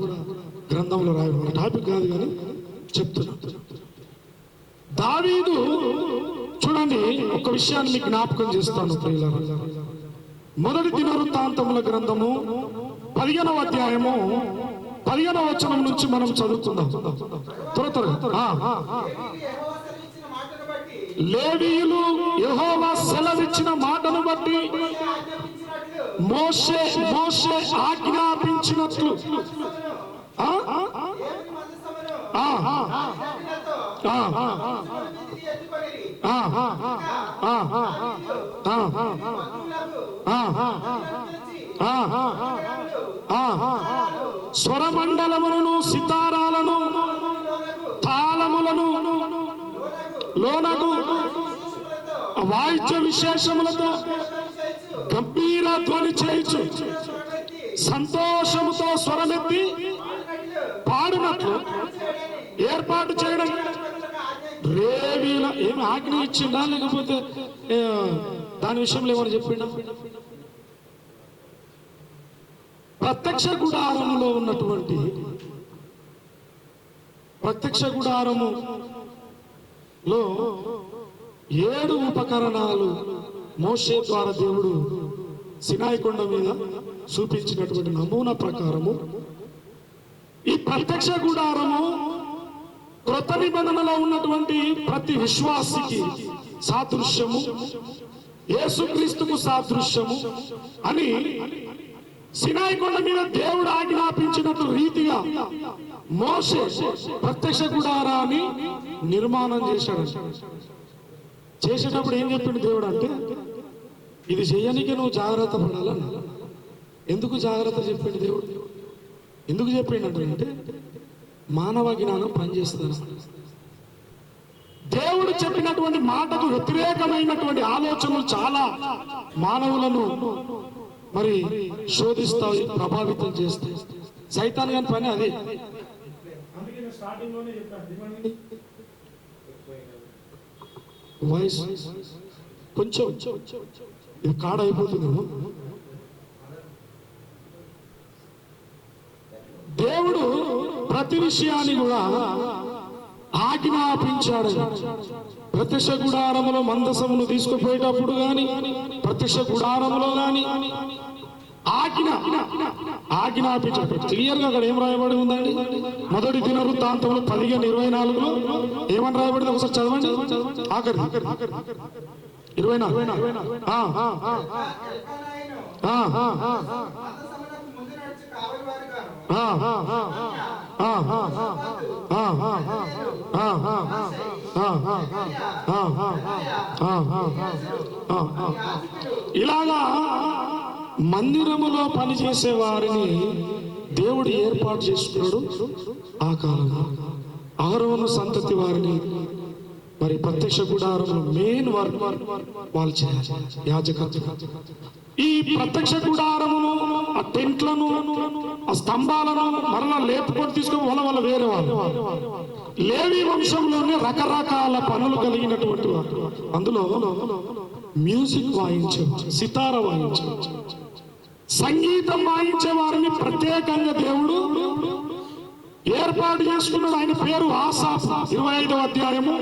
E: గ్రంథంలో రాయబడి, టాపిక్ కాదు కానీ చెప్తున్నా. దావీదు చూడండి, ఒక విషయాన్ని మీకు జ్ఞాపకం చేస్తాను ప్రియులారా. మొదటి దినవృత్తాంతముల గ్రంథము 15వ అధ్యాయము 15వ వచనం నుంచి మనం చదువుకుందాం త్వరగా. లేవీయులు యెహోవా సెలవిచ్చిన మాటను బట్టి మోషే ఆజ్ఞాపించినట్లు ఆ, ఆ,
C: శరీరతో
E: ఆ, ఆ,
C: శిలువ మీదికి ఎత్తుకొనిరి.
E: ఆ, ఆ, ఆ, ఆ, ఆ,
C: బంధువులకు
E: ఆ,
C: పిలిచి
E: ఆ, ఆ,
C: నగరములు,
E: ఆ, ఆ. స్వరమండలములను సితారాలను తాళములను లోనగు వాయిద్య విశేషములతో గంభీర ధ్వని చేయించు సంతోషముతో స్వరమెత్తి పాడినట్లు ఏర్పాటు చేయడం రేవీల ఏమి ఆజ్ఞ ఇచ్చిందా లేకపోతే దాని విషయంలో ఏమని చెప్పిండా? ప్రత్యక్ష గుడారములో ఉన్నటువంటి ప్రత్యక్ష గుడారములో 7 ఉపకరణాలు మోషే ద్వారా దేవుడు సినాయి కొండ మీద చూపించినటువంటి నమూనా ప్రకారము ఈ ప్రత్యక్ష గుడారము క్రొత్త నిబంధనలో ఉన్నటువంటి ప్రతి విశ్వాసికి సాదృశ్యము, యేసుక్రీస్తుకు సాదృశ్యము అని సినాయి కొండ మీద దేవుడు ఆజ్ఞాపించినట్టు రీతిగా మోషే ప్రత్యక్ష గుడారాన్ని నిర్మాణం చేశాడు. చేసేటప్పుడు ఏం చెప్పిండు దేవుడు అంటే, ఇది చేయనికి నువ్వు జాగ్రత్త పడాలన్న. ఎందుకు జాగ్రత్త చెప్పిండు దేవుడు? ఎందుకు చెప్పిండు అంటే మానవ జ్ఞానం పనిచేస్తుంది. దేవుడు చెప్పినటువంటి మాటకు వ్యతిరేకమైనటువంటి ఆలోచనలు చాలా మానవులను మరి శోధిస్తాయి, ప్రభావితం చేస్తాయి. సైతాన్ గాని పని అదే. వాయిస్ కొంచెం ఇది కాడ అయిపోతుందేమో. దేవుడు ప్రతి విషయాన్ని కూడా ఆజ్ఞాపించాడు. ప్రత్యక్ష గుడారములో మందసమును తీసుకుపోయేటప్పుడు గాని, ప్రత్యక్ష గుడారములో గాని ఆజ్ఞాపించాడు. క్లియర్ గా అక్కడ ఏం రాయబడి ఉందండి? మొదటి దినవృత్తాంతంలో 15:24 ఏమని రాయబడింది? ఒకసారి చదవండి. ఆఖరి 24.
C: మందసమునకు ముందు నడిచి కావలివారుగాను,
E: ఇలాగా మందిరములో పనిచేసే వారిని దేవుడు ఏర్పాటు చేసుకున్నాడు. ఆ కాలంలో అహరోను సంతతి వారిని మరి ప్రత్యక్ష గుడారంలో మెయిన్ వర్క్ వాళ్ళు చేయాలి, యాజకత్వం. ఈ ప్రత్యక్ష గుడారమును, ఆ టెంట్లను, ఆ స్తంభాలను మరలా లేపుకొని తీసుకొని వాళ్ళ వేరే వాళ్ళు లేవి వంశంలోనే రకరకాల పనులు కలిగినటువంటి వారు. అందులో మ్యూజిక్ వాయించేవారు, సితార వాయించేవారు, సంగీతం వాయించే వారిని ప్రత్యేకంగా దేవుడు ఏర్పాటు చేసుకున్నాడు. ఆయన పేరు ఆసాఫ్. 25వ అధ్యాయము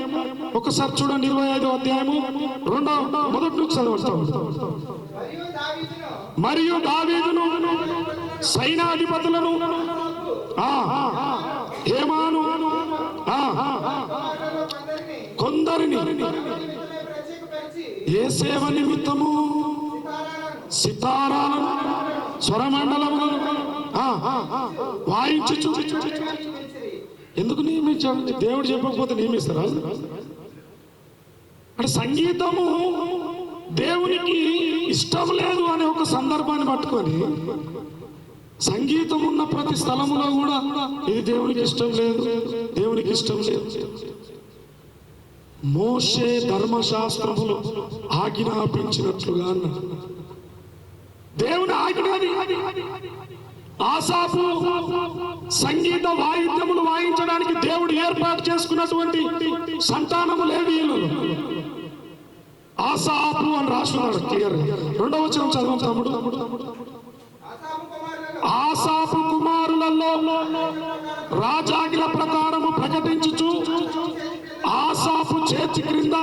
E: ఒకసారి చూడండి. 25వ అధ్యాయము మొదటి నుంచి చదవస్తాం. మరియు దావీదును సైనాధిపతులను హేమాను కొందరిని ఏ సేవ నిమిత్తము సితారాలను స్వరమండలములను వాయించు. ఎందుకు నియమించాడు? దేవుడు చెప్పకపోతే నియమిస్తారా? అంటే సంగీతము దేవునికి ఇష్టం లేదు అనే ఒక సందర్భాన్ని పట్టుకొని సంగీతం ఉన్న ప్రతి స్థలములో కూడా ఇది దేవునికి ఇష్టం లేదు, దేవునికి ఇష్టం లేదు. మోషే ధర్మశాస్త్రములు ఆజ్ఞాపించినట్లుగా అన్నాడు. దేవుని ఆజ్ఞని ఆసాపు సంగీత వాయిద్యములు వాయించడానికి దేవుడు ఏర్పాటు చేసుకున్నటువంటి సంతానము లేవీయులు. ఆసాపు అని రాస్తున్నాడు క్లియర్. 2వ వచనం చదవం తమ్ముడు. ఆసాపు కుమారులలో రాజాజ్ఞ ప్రకారము ప్రకటించుచు ఆసాపు చేతి క్రింద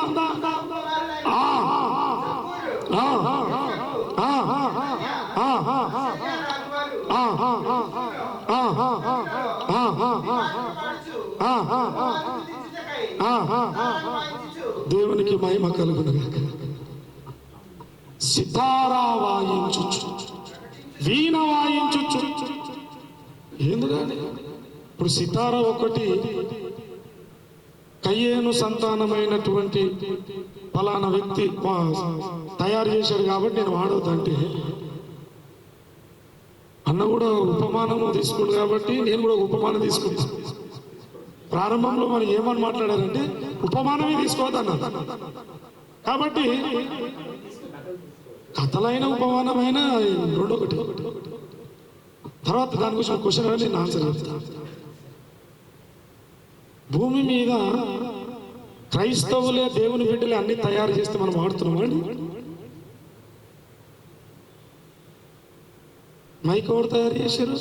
E: దేవునికి మహిమ కలుగునుగాక. సితారా వాయించు, వీణ వాయించు. ఎందుకంటే ఇప్పుడు సితార ఒకటి కయ్యేను సంతానమైనటువంటి ఫలానా వ్యక్తి తయారు చేశాడు కాబట్టి నేను వాడొద్దంటే, అన్న కూడా ఉపమానం తీసుకుండు కాబట్టి నేను కూడా ఉపమానం తీసుకుంటాను. ప్రారంభంలో మనం ఏమని మాట్లాడారంటే ఉపమానమే తీసుకోవద్దన్న. కాబట్టి కథలైన ఉపమానమైన రెండొకటి. తర్వాత దాని గురించి క్వశ్చన్ అని నేను ఆన్సర్ చెప్తాను. భూమి మీద క్రైస్తవులే దేవుని బిడ్డలే అన్ని తయారు చేస్తే మనం వాడుతున్నామండి. మైక్ ఎవరు తయారు చేశారు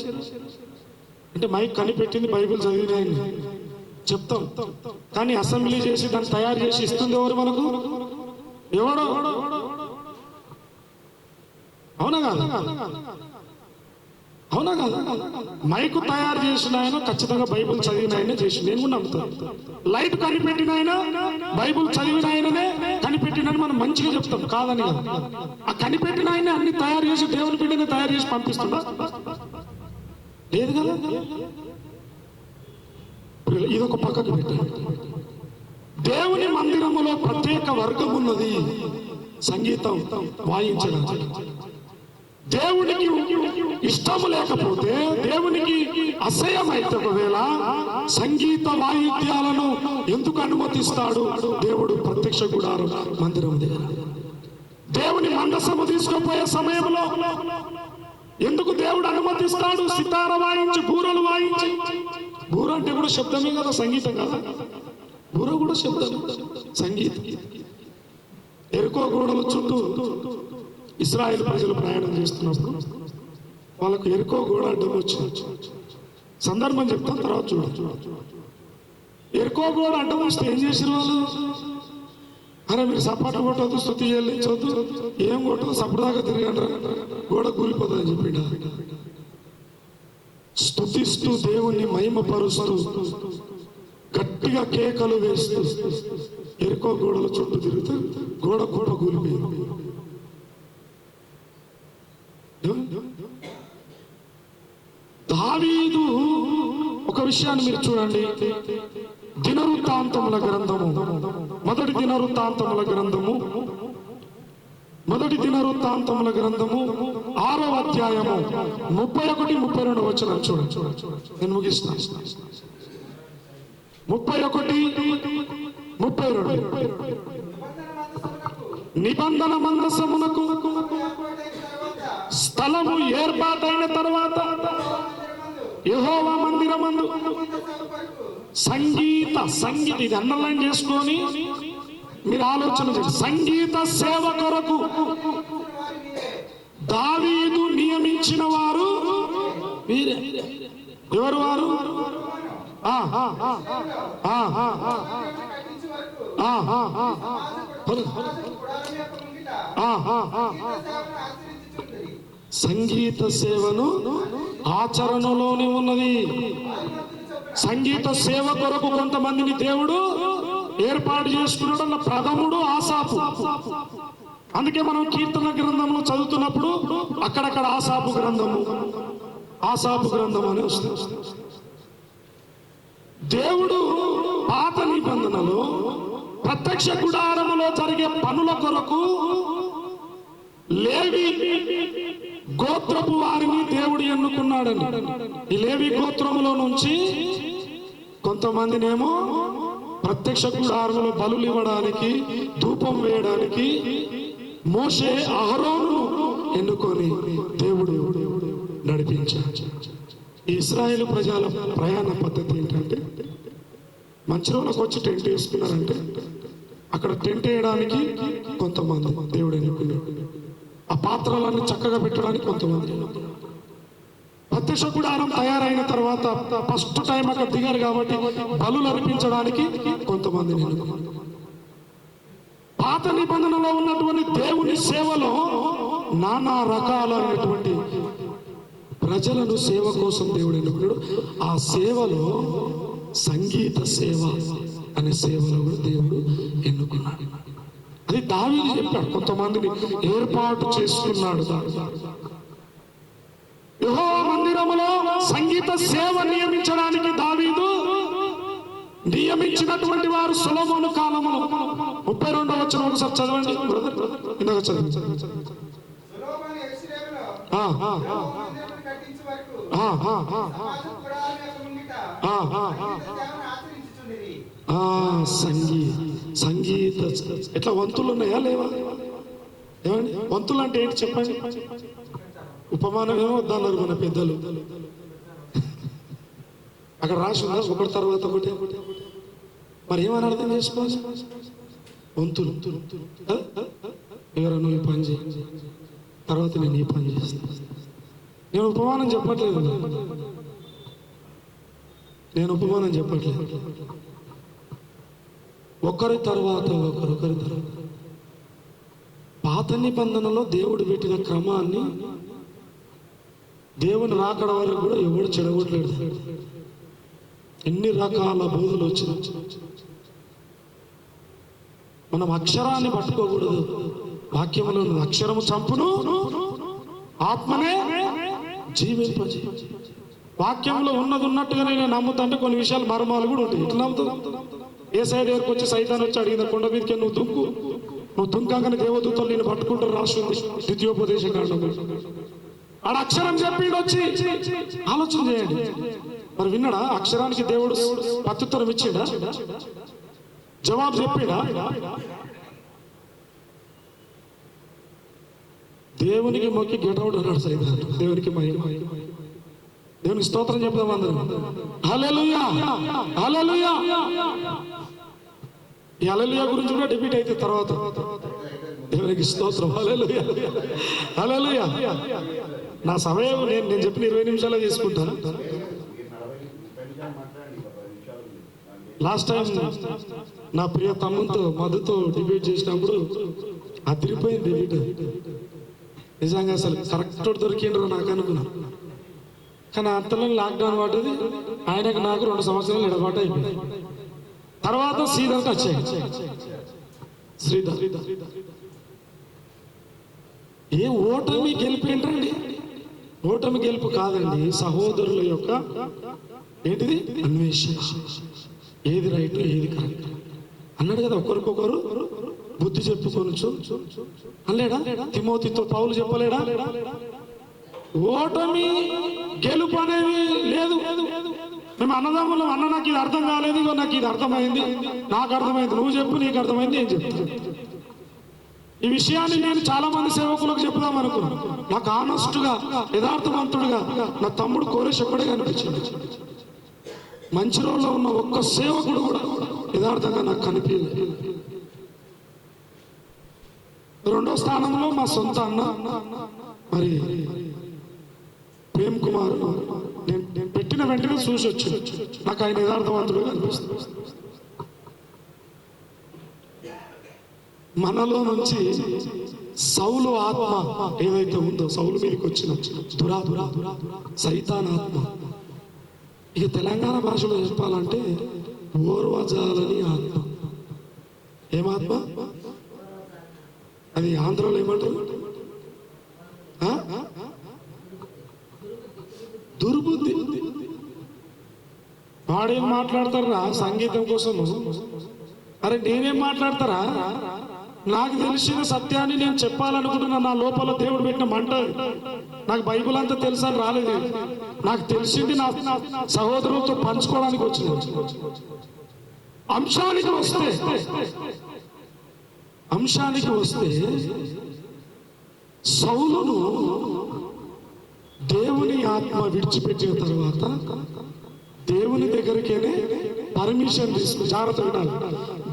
E: అంటే మైక్ కనిపెట్టింది బైబిల్ చదివినాయని చెప్తాం, కానీ అసెంబ్లీ చేసి దాన్ని తయారు చేసి ఇస్తుంది ఎవరు మనకు? ఎవడో. అవునా కాదు? అవునా కాదు? మైకు తయారు చేసిన ఆయన ఖచ్చితంగా బైబిల్ చదివిన ఆయన చేసి నేను కూడా నమ్ముతాను. లైట్ కనిపెట్టిన ఆయన బైబిల్ చదివిన ఆయననే కనిపెట్టినని మనం మంచిగా చెప్తాం, కాదని కాదు. ఆ కనిపెట్టిన ఆయన అన్ని తయారు చేసి దేవుని బిడ్డని తయారు చేసి పంపిస్తుందా? లేదు కదా. ఇదొక పక్కకు పెట్టండి. దేవుని మందిరములో ప్రత్యేక వర్గం ఉన్నది, సంగీతం వాయించడానికి. దేవునికి ఇష్టము లేకపోతే, దేవునికి అసహ్యమైతే ఒకవేళ సంగీత వాయిద్యాలను ఎందుకు అనుమతిస్తాడు దేవుడు? ప్రత్యక్ష గుడారం మందిరం దగ్గర దేవుని మందసము తీసుకుపోయే సమయంలో ఎందుకు దేవుడు అనుమతిస్తాడు? సితార వాయించి, బూరలు వాయించి. బూర అంటే కూడా శబ్దమే కదా, సంగీతం కదా. బూర కూడా శబ్దం, సంగీతం. ఎరుకో గోడల చుట్టూ ఇశ్రాయేల్ ప్రజలు ప్రయాణం చేస్తున్నప్పుడు వాళ్ళకు ఎరుకో గోడ అడ్డం వచ్చింది. సందర్భం చెప్తాను, తర్వాత చూడండి. ఎరుకో గోడ అడ్డం వస్తే ఏం చేసిన వాళ్ళు? అరే మీరు సపాటు కొట్టద్దు, స్తుతి చెల్లించొద్దు, ఏం కొట్టదు, సపదాకా తిరిగండి, గోడ కూలిపోతుందని చెప్పిండ. స్తుతిస్తూ దేవుణ్ణి మహిమపరుస్తూ గట్టిగా కేకలు వేస్తూ ఎరుకో గోడల చుట్టూ తిరుగుతూ గోడ కూలిపోయింది. దావీదు ఒక విషయాన్ని మీరు చూడండి. దినవృత్తాంతముల గ్రంథము, మొదటి దినవృత్తాంతముల గ్రంథము 6వ అధ్యాయము 31-32 వచనం చూడండి. నేను ముగిస్తాను. 31-32. నిబంధన మందసమునకు స్థలము ఏర్పాటైన తర్వాత యెహోవా మందిరమందు సంగీత ఇది అండర్లైన్ చేసుకొని మీరు ఆలోచన చేయండి. సంగీత సేవ కొరకు దావీదు నియమించిన వారు వీరే. ఎవరు వారు? సంగీత సేవను ఆచరణలోనే ఉన్నది. సంగీత సేవ కొరకు కొంతమందిని దేవుడు ఏర్పాటు చేసుకున్నాడు. అన్న ప్రథముడు ఆసాపు. అందుకే మనం కీర్తన గ్రంథంలో చదువుతున్నప్పుడు అక్కడక్కడ ఆసాపు గ్రంథం అని వస్తుంది. దేవుడు పాత నిబంధనలో ప్రత్యక్ష గుడారములో జరిగే పనుల కొరకు లేవి గోత్రపు వారిని దేవుడు ఎన్నుకున్నాడని. ఈ లేవి గోత్రములో నుంచి కొంతమందినేమో ప్రత్యక్ష గుడారములో బలులు ఇవ్వడానికి, ధూపం వేయడానికి మోషే అహరోను ఎన్నుకొని దేవుడు నడిపించాడు. ఈ ఇశ్రాయేలు ప్రజల ప్రయాణ పద్ధతి ఏంటంటే, మంచిరోళ్ళకి వచ్చి టెంట్ వేసుకున్నారంటే అక్కడ టెంట్ వేయడానికి కొంతమంది దేవుడు ఎన్నుకున్నాడు. ఆ పాత్రలన్నీ చక్కగా పెట్టడానికి కొంతమంది. ప్రత్యక్ష గుడారం తయారైన తర్వాత ఫస్ట్ టైం అక్కడ దిగారు కాబట్టి బలులు అర్పించడానికి కొంతమందిని ఎన్నుకున్నాడు. పాత నిబంధనలో ఉన్నటువంటి దేవుని సేవలో నానా రకాలైనటువంటి ప్రజలను సేవ కోసం దేవుడు ఎన్నుకున్నాడు. ఆ సేవలో సంగీత సేవ అనే సేవలో కూడా దేవుడు ఎన్నుకున్నాడు. అది దావీదు చెప్పాడు, కొంతమందిని ఏర్పాటు చేసుకున్నాడు. యెహోవా మందిరం మందిరములో సంగీత సేవ నియమించడానికి దావీదు నియమించినటువంటి వారు సొలొమోను కాలములో 32వ వచనం ఒకసారి చదవండి ఇందాక చదవండి.
C: సొలొమోను యెరూషలేములో మందిరమును కట్టించు వరకు సమాజ గుడారం యొక్క ముంగిట సేవను ఆచరించుచుండిరి.
E: సంగీత ఎట్లా వంతులు ఉన్నాయా లేవా? ఏమండి వంతులు అంటే ఏంటి చెప్పండి? ఉపమానం ఏమో వద్దన్నారు మన పెద్దలు. అక్కడ రాసి ఉందా ఒకటి తర్వాత ఒకటి? మరి ఏమని అర్థం చేసుకోవాలి? వంతులు. ఎవరో నువ్వు ఈ పని చేయి, తర్వాత నేను ఈ పని చేస్తాను. నేను ఉపమానం చెప్పట్లేదు, ఒకరి తర్వాత ఒకరి తర్వాత. పాత నిబంధనలో దేవుడు పెట్టిన క్రమాన్ని దేవుని రాకడ వరకు కూడా ఎవడు చెడగొట్టలేడు. ఎన్ని రకాల బోధలు వచ్చిన మనం అక్షరాన్ని పట్టుకోకూడదు. వాక్యములో అక్షరము చంపును, ఆత్మనే జీవింపజే. వాక్యంలో ఉన్నది ఉన్నట్టుగా నేను నమ్ముతుంటే కొన్ని విషయాలు మర్మాలు కూడా ఉంటాయి. ఇట్లా నమ్ముతాను. ఏ సైడ్ దగ్గరకు వచ్చి సైతాన్ వచ్చి అడిగిన కొండ మీదకి నువ్వు దుంకాగానే దేవదూతలు నేను పట్టుకుంటారు రాస్తుంది ద్వితీయోపదేశ కాండంలో. ఆడ అక్షరం చెప్పిండు వచ్చి ఆలోచన చేయండి. మరి విన్నాడా? అక్షరానికి దేవుడు ప్రత్యుత్తరం ఇచ్చిండా? జవాబు చెప్పిండా? దేవునికి మొక్కి గెటౌట్ అన్నాడు సైతాన్. దేవునికి దేవునికి స్తోత్రం చెప్దాం అందరం. హల్లెలూయా, హల్లెలూయా. ఈ హల్లెలూయా గురించి కూడా డిబేట్ అయితే తర్వాత. దేవునికి స్తోత్రం. హల్లెలూయా, హల్లెలూయా. నా సమయం నేను చెప్పిన 20 నిమిషాలు తీసుకుంటాను. లాస్ట్ టైం నా ప్రియ తమ్ముతో మధుతో డిబేట్ చేసినప్పుడు అదిరిపోయింది డిబేట్. నిజంగా అసలు కరెక్ట్ దొరికిండ్రు నాకు అనుకున్నా. కానీ అంతలో లాక్డౌన్ పడ్డది. ఆయనకు నాకు 2 సంవత్సరాలు ఎడబాటు అయిపోయింది. తర్వాత శ్రీధర్ వచ్చాయి. శ్రీధర్ ఏ ఓటమి గెలుపు ఏంటండి? ఓటమి గెలుపు కాదండి, సహోదరుల యొక్క ఏంటిది అన్వేషణ. ఏది రైట్ ఏది కరెక్ట్ అన్నాడు కదా. ఒకరికొకరు బుద్ధి చెప్పుకొనొచ్చు అనలేడా? తిమోతితో పౌలు చెప్పలేడా? ఓటమి గెలుపు అనేవి లేదు. మేము అన్నదమ్ములం. అన్న నాకు ఇది అర్థం కాలేదు, ఇగో నాకు ఇది అర్థమైంది, నాకు అర్థమైంది, నువ్వు చెప్పు, నీకు అర్థమైంది, నేను చెప్తాను. ఈ విషయాన్ని నేను చాలా మంది సేవకులకు చెప్దాం అనుకున్నాను. నాకు ఆనెస్ట్గా యథార్థవంతుడుగా నా తమ్ముడు కోరేష్ ఒక్కడే కనిపించింది. మంచి రోజుల్లో ఉన్న ఒక్క సేవకుడు కూడా యథార్థంగా నాకు కనిపించలేదు. 2వ స్థానంలో మా సొంత అన్న మరి ప్రేమ్ కుమార్. నేను పెట్టిన వెంటనే చూసి వచ్చి నాకు ఆయన యథార్థవంతుడుగా అనిపిస్తుంది. మనలో నుంచి సౌలు ఆత్మ ఏదైతే ఉందో, సౌలు మీదకి వచ్చిన దురా సైతాన్ ఆత్మ, ఇక తెలంగాణ భాషలో చెప్పాలంటే ఓర్వజాలని ఆత్మ. ఏమాత్మ అది? ఆంధ్రలో ఏమంటారు? దుర్బుద్ధి. వాడేం మాట్లాడతారా సంగీతం కోసం? అరే నేనేం మాట్లాడతారా? నాకు తెలిసిన సత్యాన్ని నేను చెప్పాలనుకుంటున్నా. నా లోపల దేవుడు పెట్టిన మంట. నాకు బైబిల్ అంతా తెలుసని రాలేదు. నాకు తెలిసింది నా సహోదరులతో పంచుకోవడానికి వచ్చిన అంశానికి వస్తే సౌలును దేవుని ఆత్మ విడిచిపెట్టిన తర్వాత దేవుని దగ్గరికేనే పర్మిషన్ తీసుకుని, జాగ్రత్త వినాలి,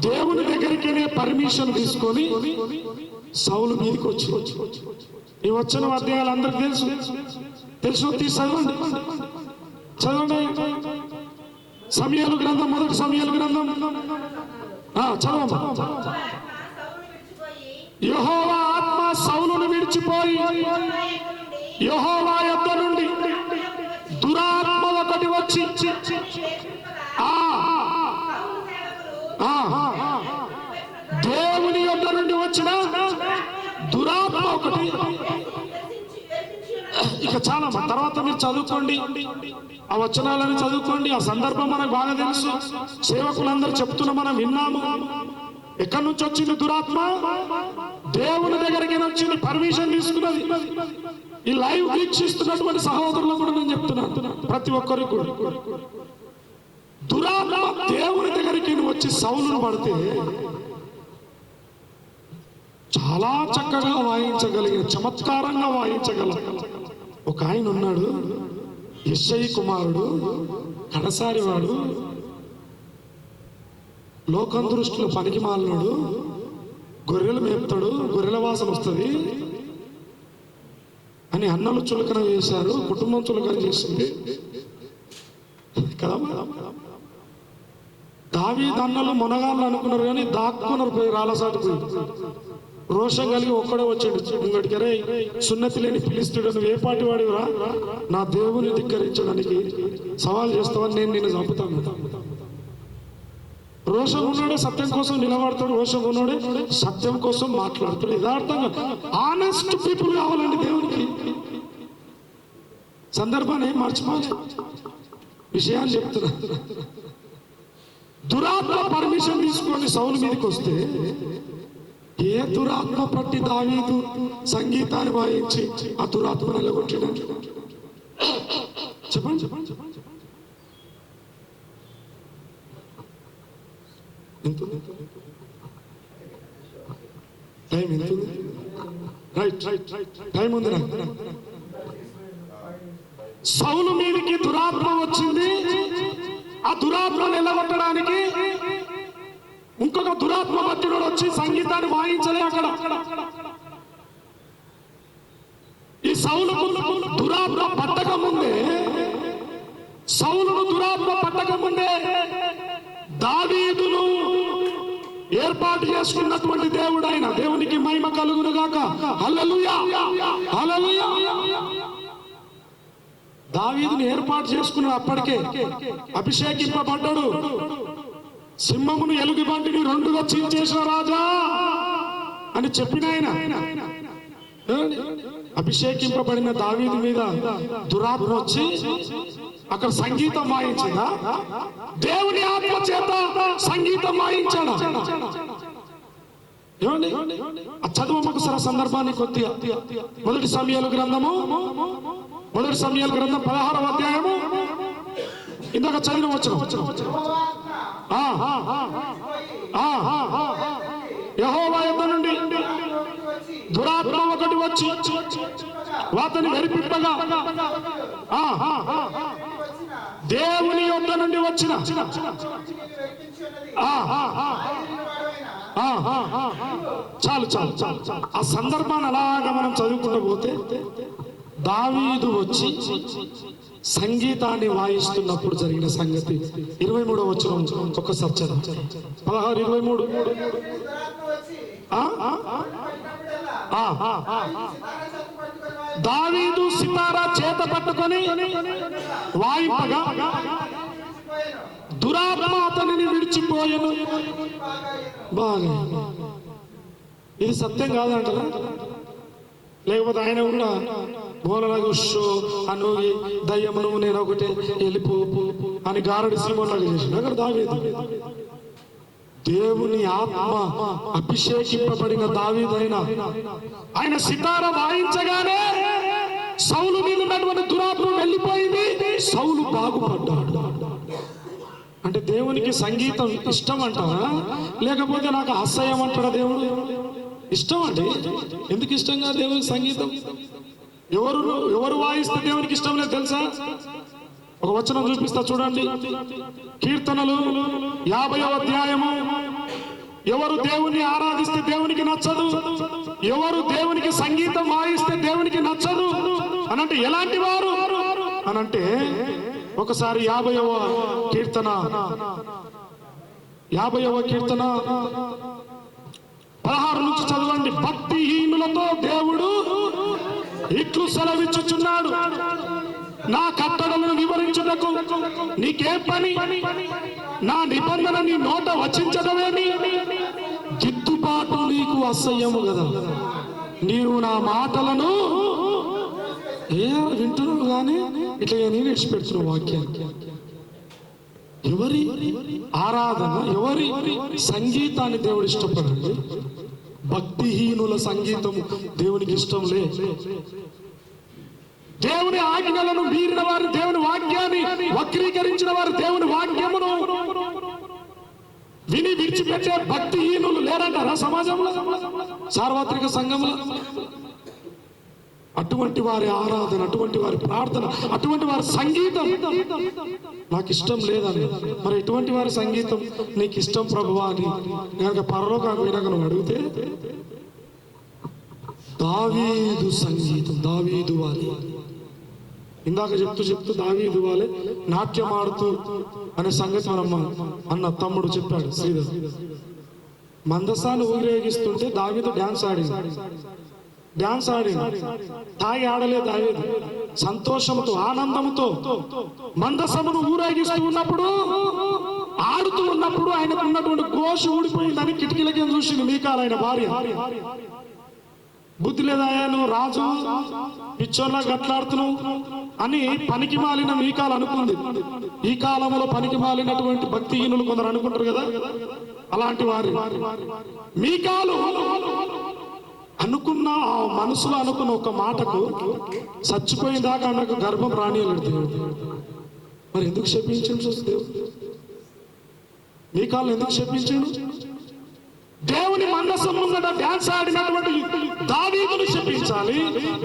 E: దేవుని దగ్గరికేనే పర్మిషన్ తీసుకొని సౌలు మీదకి వచ్చి ఈ వచ్చిన అధ్యాయాలు అందరికి తెలుసు తీసి చదవండి. సమూయేలు గ్రంథం, మొదటి సమూయేలు గ్రంథం చదవమ్మా. యెహోవా ఆత్మ సౌలును విడిచిపోయి యెహోవా యొద్ద నుండి దురాత్మ ఒకటి వచ్చి దేవుని యొద్ద నుండి వచ్చిన దురాత్మ ఒకటి ఇక చాలా తర్వాత మీరు చదువుకోండి, ఆ వచనాలను చదువుకోండి. ఆ సందర్భం మనకు బాగా తెలుసు. సేవకులందరూ చెప్తున్నా మనం విన్నాము. ఎక్కడి నుంచి వచ్చింది దురాత్మ? దేవుని దగ్గరికి వచ్చింది, పర్మిషన్ తీసుకున్నది. ఈ లైవ్ వీక్షిస్తున్నటువంటి సహోదరులు కూడా నేను చెప్తున్నాను, ప్రతి ఒక్కరికి కూడా దురాత్మ దేవుని దగ్గరికి వచ్చి సౌలును పడితే చాలా చక్కగా వాయించగలిగిన, చమత్కారంగా వాయించగల ఒక ఆయన ఉన్నాడు. యెషయి కుమారుడు, కడసారి వాడు, లోకం దృష్టిలో పనికి మాలినాడు, గొర్రెలు మేపుతాడు, గొర్రెల వాసన వస్తుంది అని అన్నలు చులకన వేశారు, కుటుంబం చులకన చేసింది కదా. దావీదు అన్నలు మొనగాళ్ళు అనుకున్నారు కానీ దాక్కున్నారు, పోయి రాళ్ళసాటు పోయి రోషం కలిగి ఒక్కడే వచ్చాడు ఇంకటికి. రే సున్నతి లేని ఫిలిష్తీయుడు, నువ్వు ఏ పాటి వాడివిరా నా దేవుని ధిక్కరించడానికి సవాల్ చేస్తావని నేను నిన్ను చంపుతాను. రోషం ఉన్నాడే సత్యం కోసం నిలబడతాడు, రోషం ఉన్నాడే సత్యం కోసం మాట్లాడతాడు. యథార్థంగా ఆనెస్ట్ పీపుల్ కావాలండి దేవునికి. సందర్భాన్ని ఏం మర్చిపోలే, విషయాలు చెప్తున్నా. దురాత్మ పర్మిషన్ తీసుకొని సౌలు మీదకి వస్తే ఏ దురాత్మ పట్టి దావీదు సంగీతాన్ని వాయించి ఆ దురాత్మ నిలగొట్టాడు? చెప్పండి చెప్పండి చెప్పండి. టైం ఎంత ఉంది? రైట్ రైట్ రైట్ టైం ఉంది నాకు. సౌలు మీదకి దురాత్మ వచ్చింది. ఆ దురాత్మ నిలబెట్టడానికి ఇంకొక దురాత్మ భక్తుడు వచ్చి సంగీతాన్ని వాయించలే అక్కడ. ఈ సౌలుకు దురాత్మ పట్టక ముందే, సౌలును దురాత్మ పట్టక ముందే దావీదును ఏర్పాటు చేసుకున్నటువంటి దేవుడు ఆయన. దేవునికి మహిమ కలుగును గాక. హల్లెలూయా హల్లెలూయా. దావీదుని ఏర్పాటు చేసుకున్నాడు, అప్పటికే అభిషేకింపబడ్డాడు. సింహమును ఎలుగుబంటిని రెండుగా చీల్చేసిన రాజా అని చెప్పిన ఆయన. అభిషేకింపబడిన దావీదు మీద దురాత్మ వచ్చి అక్కడ సంగీతం వాయించిందా? దేవుని ఆత్మ చేత సంగీతం వాయించాడా? ఏమండి ఆ చదువు ఒకసారి సందర్భాన్ని కొద్దిగా. మొదటి సమయాల గ్రంథము 16వ అధ్యాయము ఇందాక చదివిన వచ్చిన యెహోవా యొద్ద నుండి దురాత్మ ఒకటి వచ్చి వాతని వెరిపింపగా, దేవుని యొద్ద నుండి వచ్చిన చాలు చాలు చాలు. ఆ సందర్భాన్ని అలాగా మనం చదువుకుంటూ పోతే దావీదు వచ్చి సంగీతాన్ని వాయిస్తున్నప్పుడు జరిగిన సంగతి 23వ వచనం ఒక్కసారి చదువు. 16:23. దావీదు సితారా చేత పట్టుకొని వాయింపగా దురాత్మ అతనిని విడిచిపోయెను. బాగా ఇది సత్యం కాదంటారా? లేకపోతే ఆయన కూడా బోలనగుషో అను దయ్యమును నేను ఒకటే వెళ్ళిపో అని గారడి సింహంలాగా చేసిన అక్కడ దావీదు. దేవుని ఆత్మ అభిషేకింపబడిన దావీదైనా ఆయన సితార వాయించగానే సౌలు మీద ఉన్నటువంటి దురాత్మ వెళ్ళిపోయింది, సౌలు బాగుపడ్డాడు. అంటే దేవునికి సంగీతం ఇష్టం అంటారా, లేకపోతే నాకు అసహ్యం అంటాడా? దేవుడు ఇష్టం అండి. ఎందుకు ఇష్టంగా దేవునికి సంగీతం? ఎవరు వాయిస్తే దేవునికి ఇష్టం లేదు తెలుసా? ఒక వచనం చూపిస్తా చూడండి. కీర్తనలు 50వ అధ్యాయము. ఎవరు దేవుని ఆరాధిస్తే దేవునికి నచ్చదు, ఎవరు దేవునికి సంగీతం వాయిస్తే దేవునికి నచ్చదు అనంటే ఎలాంటి వారు అనంటే, ఒకసారి 50వ కీర్తన 16 నుంచి చదవండి. భక్తిహీనులతో దేవుడు ఇట్లు సెలవిచ్చుచున్నాడు, నా కట్టడలను వివరించుటకు నీకే పని, నా నిబంధన నీ నోట వచించడమేమి? గిట్టుబాటు నీకు అసహ్యము కదా, నీవు నా మాటలను ఏ వింటున్నావు కానీ ఇట్లా నేను విడిచిపెడుతున్నావు వాక్యాన్ని. ఎవరి ఆరాధన, ఎవరి సంగీతాన్ని దేవుడు ఇష్టపడండి? భక్తిహీనుల సంగీతము దేవునికి ఇష్టం లే. దేవుని ఆజ్ఞలను మీరిన వారు, దేవుని వాక్యాన్ని వక్రీకరించిన వారు, దేవుని వాక్యమును విని విడిచిపెట్టే భక్తిహీనులు లేరంటారా సమాజంలో, సార్వత్రిక సంఘంలో? అటువంటి వారి ఆరాధన, అటువంటి వారి ప్రార్థన, అటువంటి వారి సంగీతం నాకు ఇష్టం లేదని. మరి ఎటువంటి వారి సంగీతం నీకు ఇష్టం ప్రభువా అని కనుక పరలోకానికి పోయినాక నువ్వు అడిగితే, దావీదు సంగీతం, దావీదు వారి, ఇందాక చెప్తూ దావీదు వాళ్ళే నాట్యం ఆడుతూ అనే సంగతి మనమ్మ అన్న తమ్ముడు చెప్పాడు. శ్రీధర్ మందసాన్ని ఊరేగిస్తుంటే దావీదు డాన్స్ ఆడి తాగి ఆడలే దావీదు. సంతోషంతో, ఆనందంతో మందసమును ఊరేగిస్తూ ఉన్నప్పుడు, ఆడుతూ ఉన్నప్పుడు ఆయనకు ఉన్నటువంటి ఘోష ఊడిపోయిందని కిటికీలకి చూసింది మీకాలు, ఆయన భార్య. బుద్ధి లేదా నువ్వు రాజు పిచ్చోళ్ళ గట్లాడుతున్నావు అని పనికి మాలిన మీకాలు అనుకుంది. ఈ కాలంలో పనికి మాలినటువంటి భక్తిహీనులు కొందరు అనుకుంటారు కదా, అలాంటి వారి మీకాలు అనుకున్న, ఆ మనసులో అనుకున్న ఒక మాటకు చచ్చిపోయిందాకా ఆమెకు గర్భం రానియలేడు దేవుడు. మరి ఎందుకు శపించండి దేవుడు? మీకాలు ఎందుకు శపించాడు? దేవుని మందసం ముందట డాన్స్ ఆడినటువంటి దావీదును శపించాలి,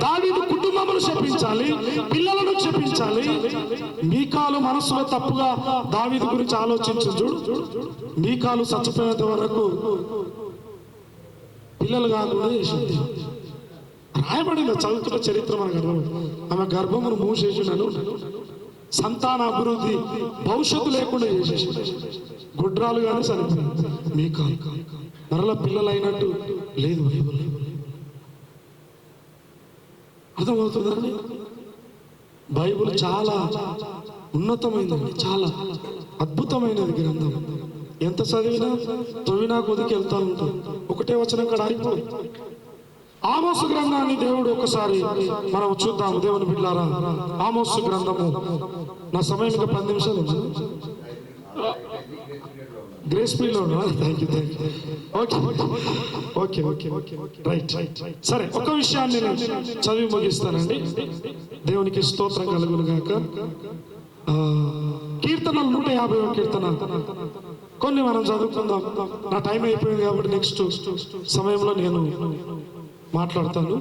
E: దావీదు కుటుంబమును శపించాలి, పిల్లలను శపించాలి. మీకాలు మనసులో తప్పుగా దావీదు గురించి ఆలోచించు చూడు. మీకాలు చచ్చిపోయేంత వరకు పిల్లలు కాకుండా చేసింది. రాయబడిన చదువుతున్న చరిత్ర మనకు అర్థం. ఆమె గర్భమును మూసేసినాను, సంతాన అభివృద్ధి భవిష్యత్తు లేకుండా చేసేసి గుడ్రాలు కానీ చనిపోయింది. మీకాలు మరలా పిల్లలు అయినట్టు లేదు. అర్థమవుతుందండి? బైబిల్ చాలా ఉన్నతమైనది, చాలా అద్భుతమైనది గ్రంథం. ఎంత చదివినా తొవినా కొద్దికి వెళ్తా ఉంటాం. ఒకటే వచనం అక్కడ ఆగిపోయి. ఆమోసు గ్రంథాన్ని దేవుడు ఒకసారి మనం చూద్దాము. దేవుని బిడ్డలారా, ఆమోసు గ్రంథము, నా సమయం ఇంకా 10 నిమిషాలు ఉంది. గ్రేస్ పీరియడ్ లో థ్యాంక్ యూ. Okay right. సరే, ఒక విషయాన్ని నేను చదివి ముగిస్తానండి. దేవునికి స్తోత్రం కలుగును గాక. కీర్తనలు 150వ కీర్తన కొన్ని మనం చదువుకుందాం. నా టైం అయిపోయింది కాబట్టి నెక్స్ట్ సమయంలో నేను మాట్లాడతాను.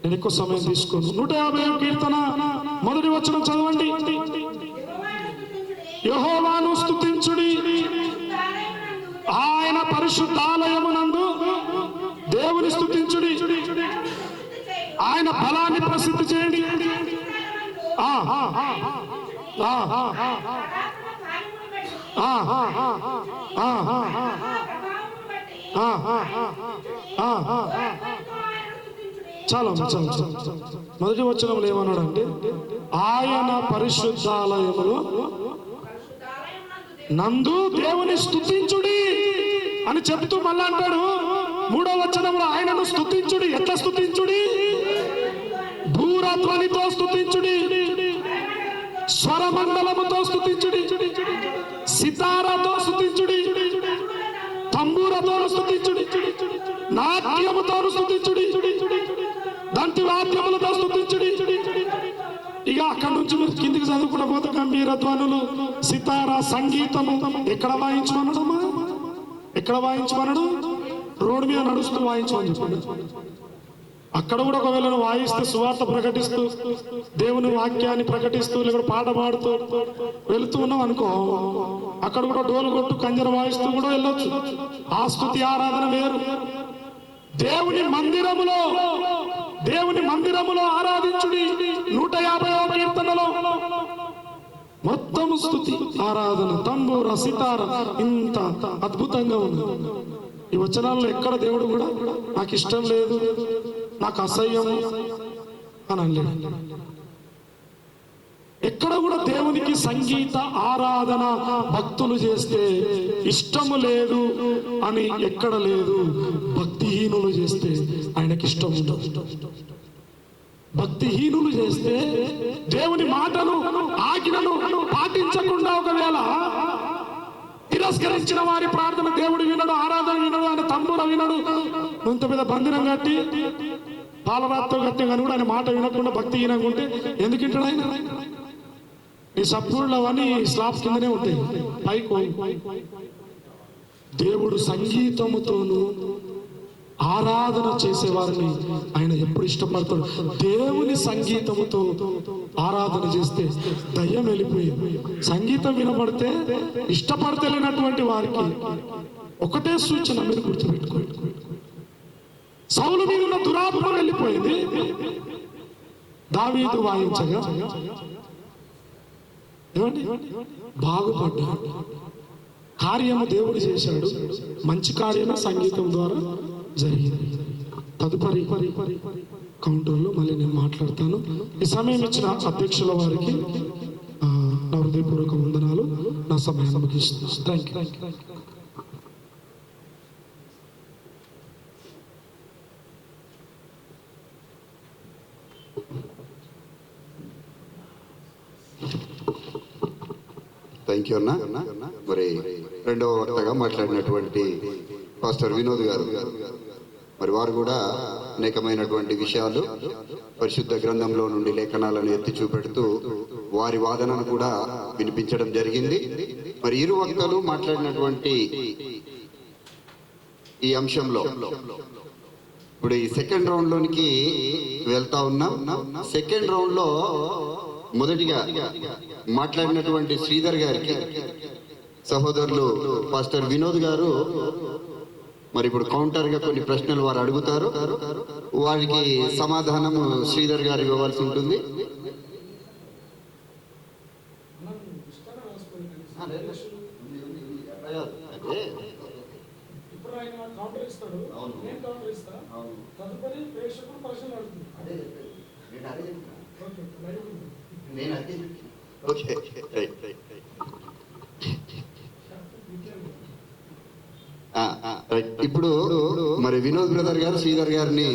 E: నేను ఎక్కువ సమయం తీసుకోను. 150వ కీర్తన మొదటి వచనం చదవండి. యెహోవాను స్తుతించుడి, ఆయన పరిశుద్ధాలయమునందు దేవుని స్తుతించుడి, ఆయన బలాన్ని ప్రసిద్ధి చేయండి. చాలా మొదటి వచనంలో ఏమన్నాడు అంటే, ఆయన పరిశుద్ధాలయములో నందు దేవుని స్తుతించుడి అని చెప్తూ మళ్ళా అంటాడు 3వ వచనంలో, ఆయనను స్తుతించుడి. ఎట్లా స్తుతించుడి? భూరధ్వనితో స్తుతించుడి, స్వరమండలముతో స్తుతించుడి, సితారాతో స్తుతించుడి, తంబూరతో స్తుతించుడి, నాట్యముతో స్తుతించుడి, దంతి వాద్యములతో స్తుతించుడి. ఇక అక్కడి నుంచి మీరు కిందికి చదువుకున్న పోతే గంభీర ధ్వనులు, సితారా, సంగీతము. ఎక్కడ వాయించమన్నాడమ్మా? ఎక్కడ వాయించమన్నాడు? రోడ్డు మీద నడుస్తూ వాయించమని చెప్పాడు. అక్కడ కూడా ఒకవేళ నువ్వు వాయిస్తే, సువార్త ప్రకటిస్తూ, దేవుని వాక్యాన్ని ప్రకటిస్తూ, లేకపోతే పాట పాడుతూ వెళుతూ ఉన్నావు అనుకో, అక్కడ కూడా డోలు కొట్టు, కంజర వాయిస్తూ కూడా వెళ్ళొచ్చు. ఆ స్తుతి ఆరాధన వేరు. దేవుని మందిరములో ఆరాధించుడి. 150వ కీర్తనలో మొత్తం స్తుతి ఆరాధన, తంబూర, సితార, ఇంత అద్భుతంగా ఉంది. ఈ వచనాల్లో ఎక్కడ దేవుడు కూడా నాకు ఇష్టం లేదు, నాకు అసహ్యం అని అనలేదు. ఎక్కడ కూడా దేవునికి సంగీత ఆరాధన భక్తులు చేస్తే ఇష్టము లేదు అని ఎక్కడ లేదు. భక్తిహీనులు చేస్తే ఆయనకి ఇష్టం ఉండదు. భక్తిహీనులు చేస్తే, దేవుని మాటను ఆజ్ఞను పాటించకుండా ఒకవేళ తిరస్కరించిన వారి ప్రార్థన దేవుడు వినడు, ఆరాధన వినడు, ఆయన తంబుర వినడు, ఇంత మీద బంధనం కట్టి పాలరాత్తో కట్టి కానీ కూడా ఆయన మాట వినకుండా భక్తిహీనంగా ఉంటే ఎందుకు వింటాడు ఆయన? ఈ సబ్బుళ్ళు అవన్నీ స్లాబ్స్ కిందనే ఉంటాయి, పైకి. దేవుడు సంగీతముతోను ఆరాధన చేసేవారిని ఆయన ఎప్పుడు ఇష్టపడతాడు? దేవుని సంగీతముతో ఆరాధన చేస్తే దయ్యం వెళ్ళిపోయింది. సంగీతం వినబడితే ఇష్టపడతలేనటువంటి వారికి ఒకటే సూచన మీరు గుర్తుపెట్టుకోండి. సౌలు మీద ఉన్న దురాత్మ వెళ్ళిపోయింది, దావీదు వాయించగా ఏమండి బాగుపడ్డాడు. కార్యము దేవుడు చేశాడు, మంచి కార్యము సంగీతం ద్వారా జరిగింది. తదుపరి కౌంటర్లో మళ్ళీ నేను మాట్లాడతాను. ఈ సమయం ఇచ్చిన అధ్యక్షుల వారికి నా హృదయపూర్వక వందనాలు. నా సమయాన్ని ముగిస్తున్నాను. Thank you.
A: థ్యాంక్ యూ అన్న. మరి రెండవ వక్తగా మాట్లాడినటువంటి పాస్టర్ వినోద్ గారు, మరి వారు కూడా అనేకమైనటువంటి విషయాలు పరిశుద్ధ గ్రంథంలో నుండి లేఖనాలను ఎత్తి చూపెడుతూ వారి వాదనను కూడా వినిపించడం జరిగింది. మరి ఇరు వక్తలు మాట్లాడినటువంటి ఈ అంశంలో ఇప్పుడు ఈ సెకండ్ రౌండ్ లోనికి వెళ్తా ఉన్నాం. సెకండ్ రౌండ్ లో మొదటిగా మాట్లాడినటువంటి శ్రీధర్ గారికి సహోదరులు పాస్టర్ వినోద్ గారు మరి ఇప్పుడు కౌంటర్ గా కొన్ని ప్రశ్నలు వారు అడుగుతారు, వారికి సమాధానము శ్రీధర్ గారు ఇవ్వవలసి ఉంటుంది. ఇప్పుడు మరి వినోద్ బ్రదర్ గారు శ్రీధర్ గారిని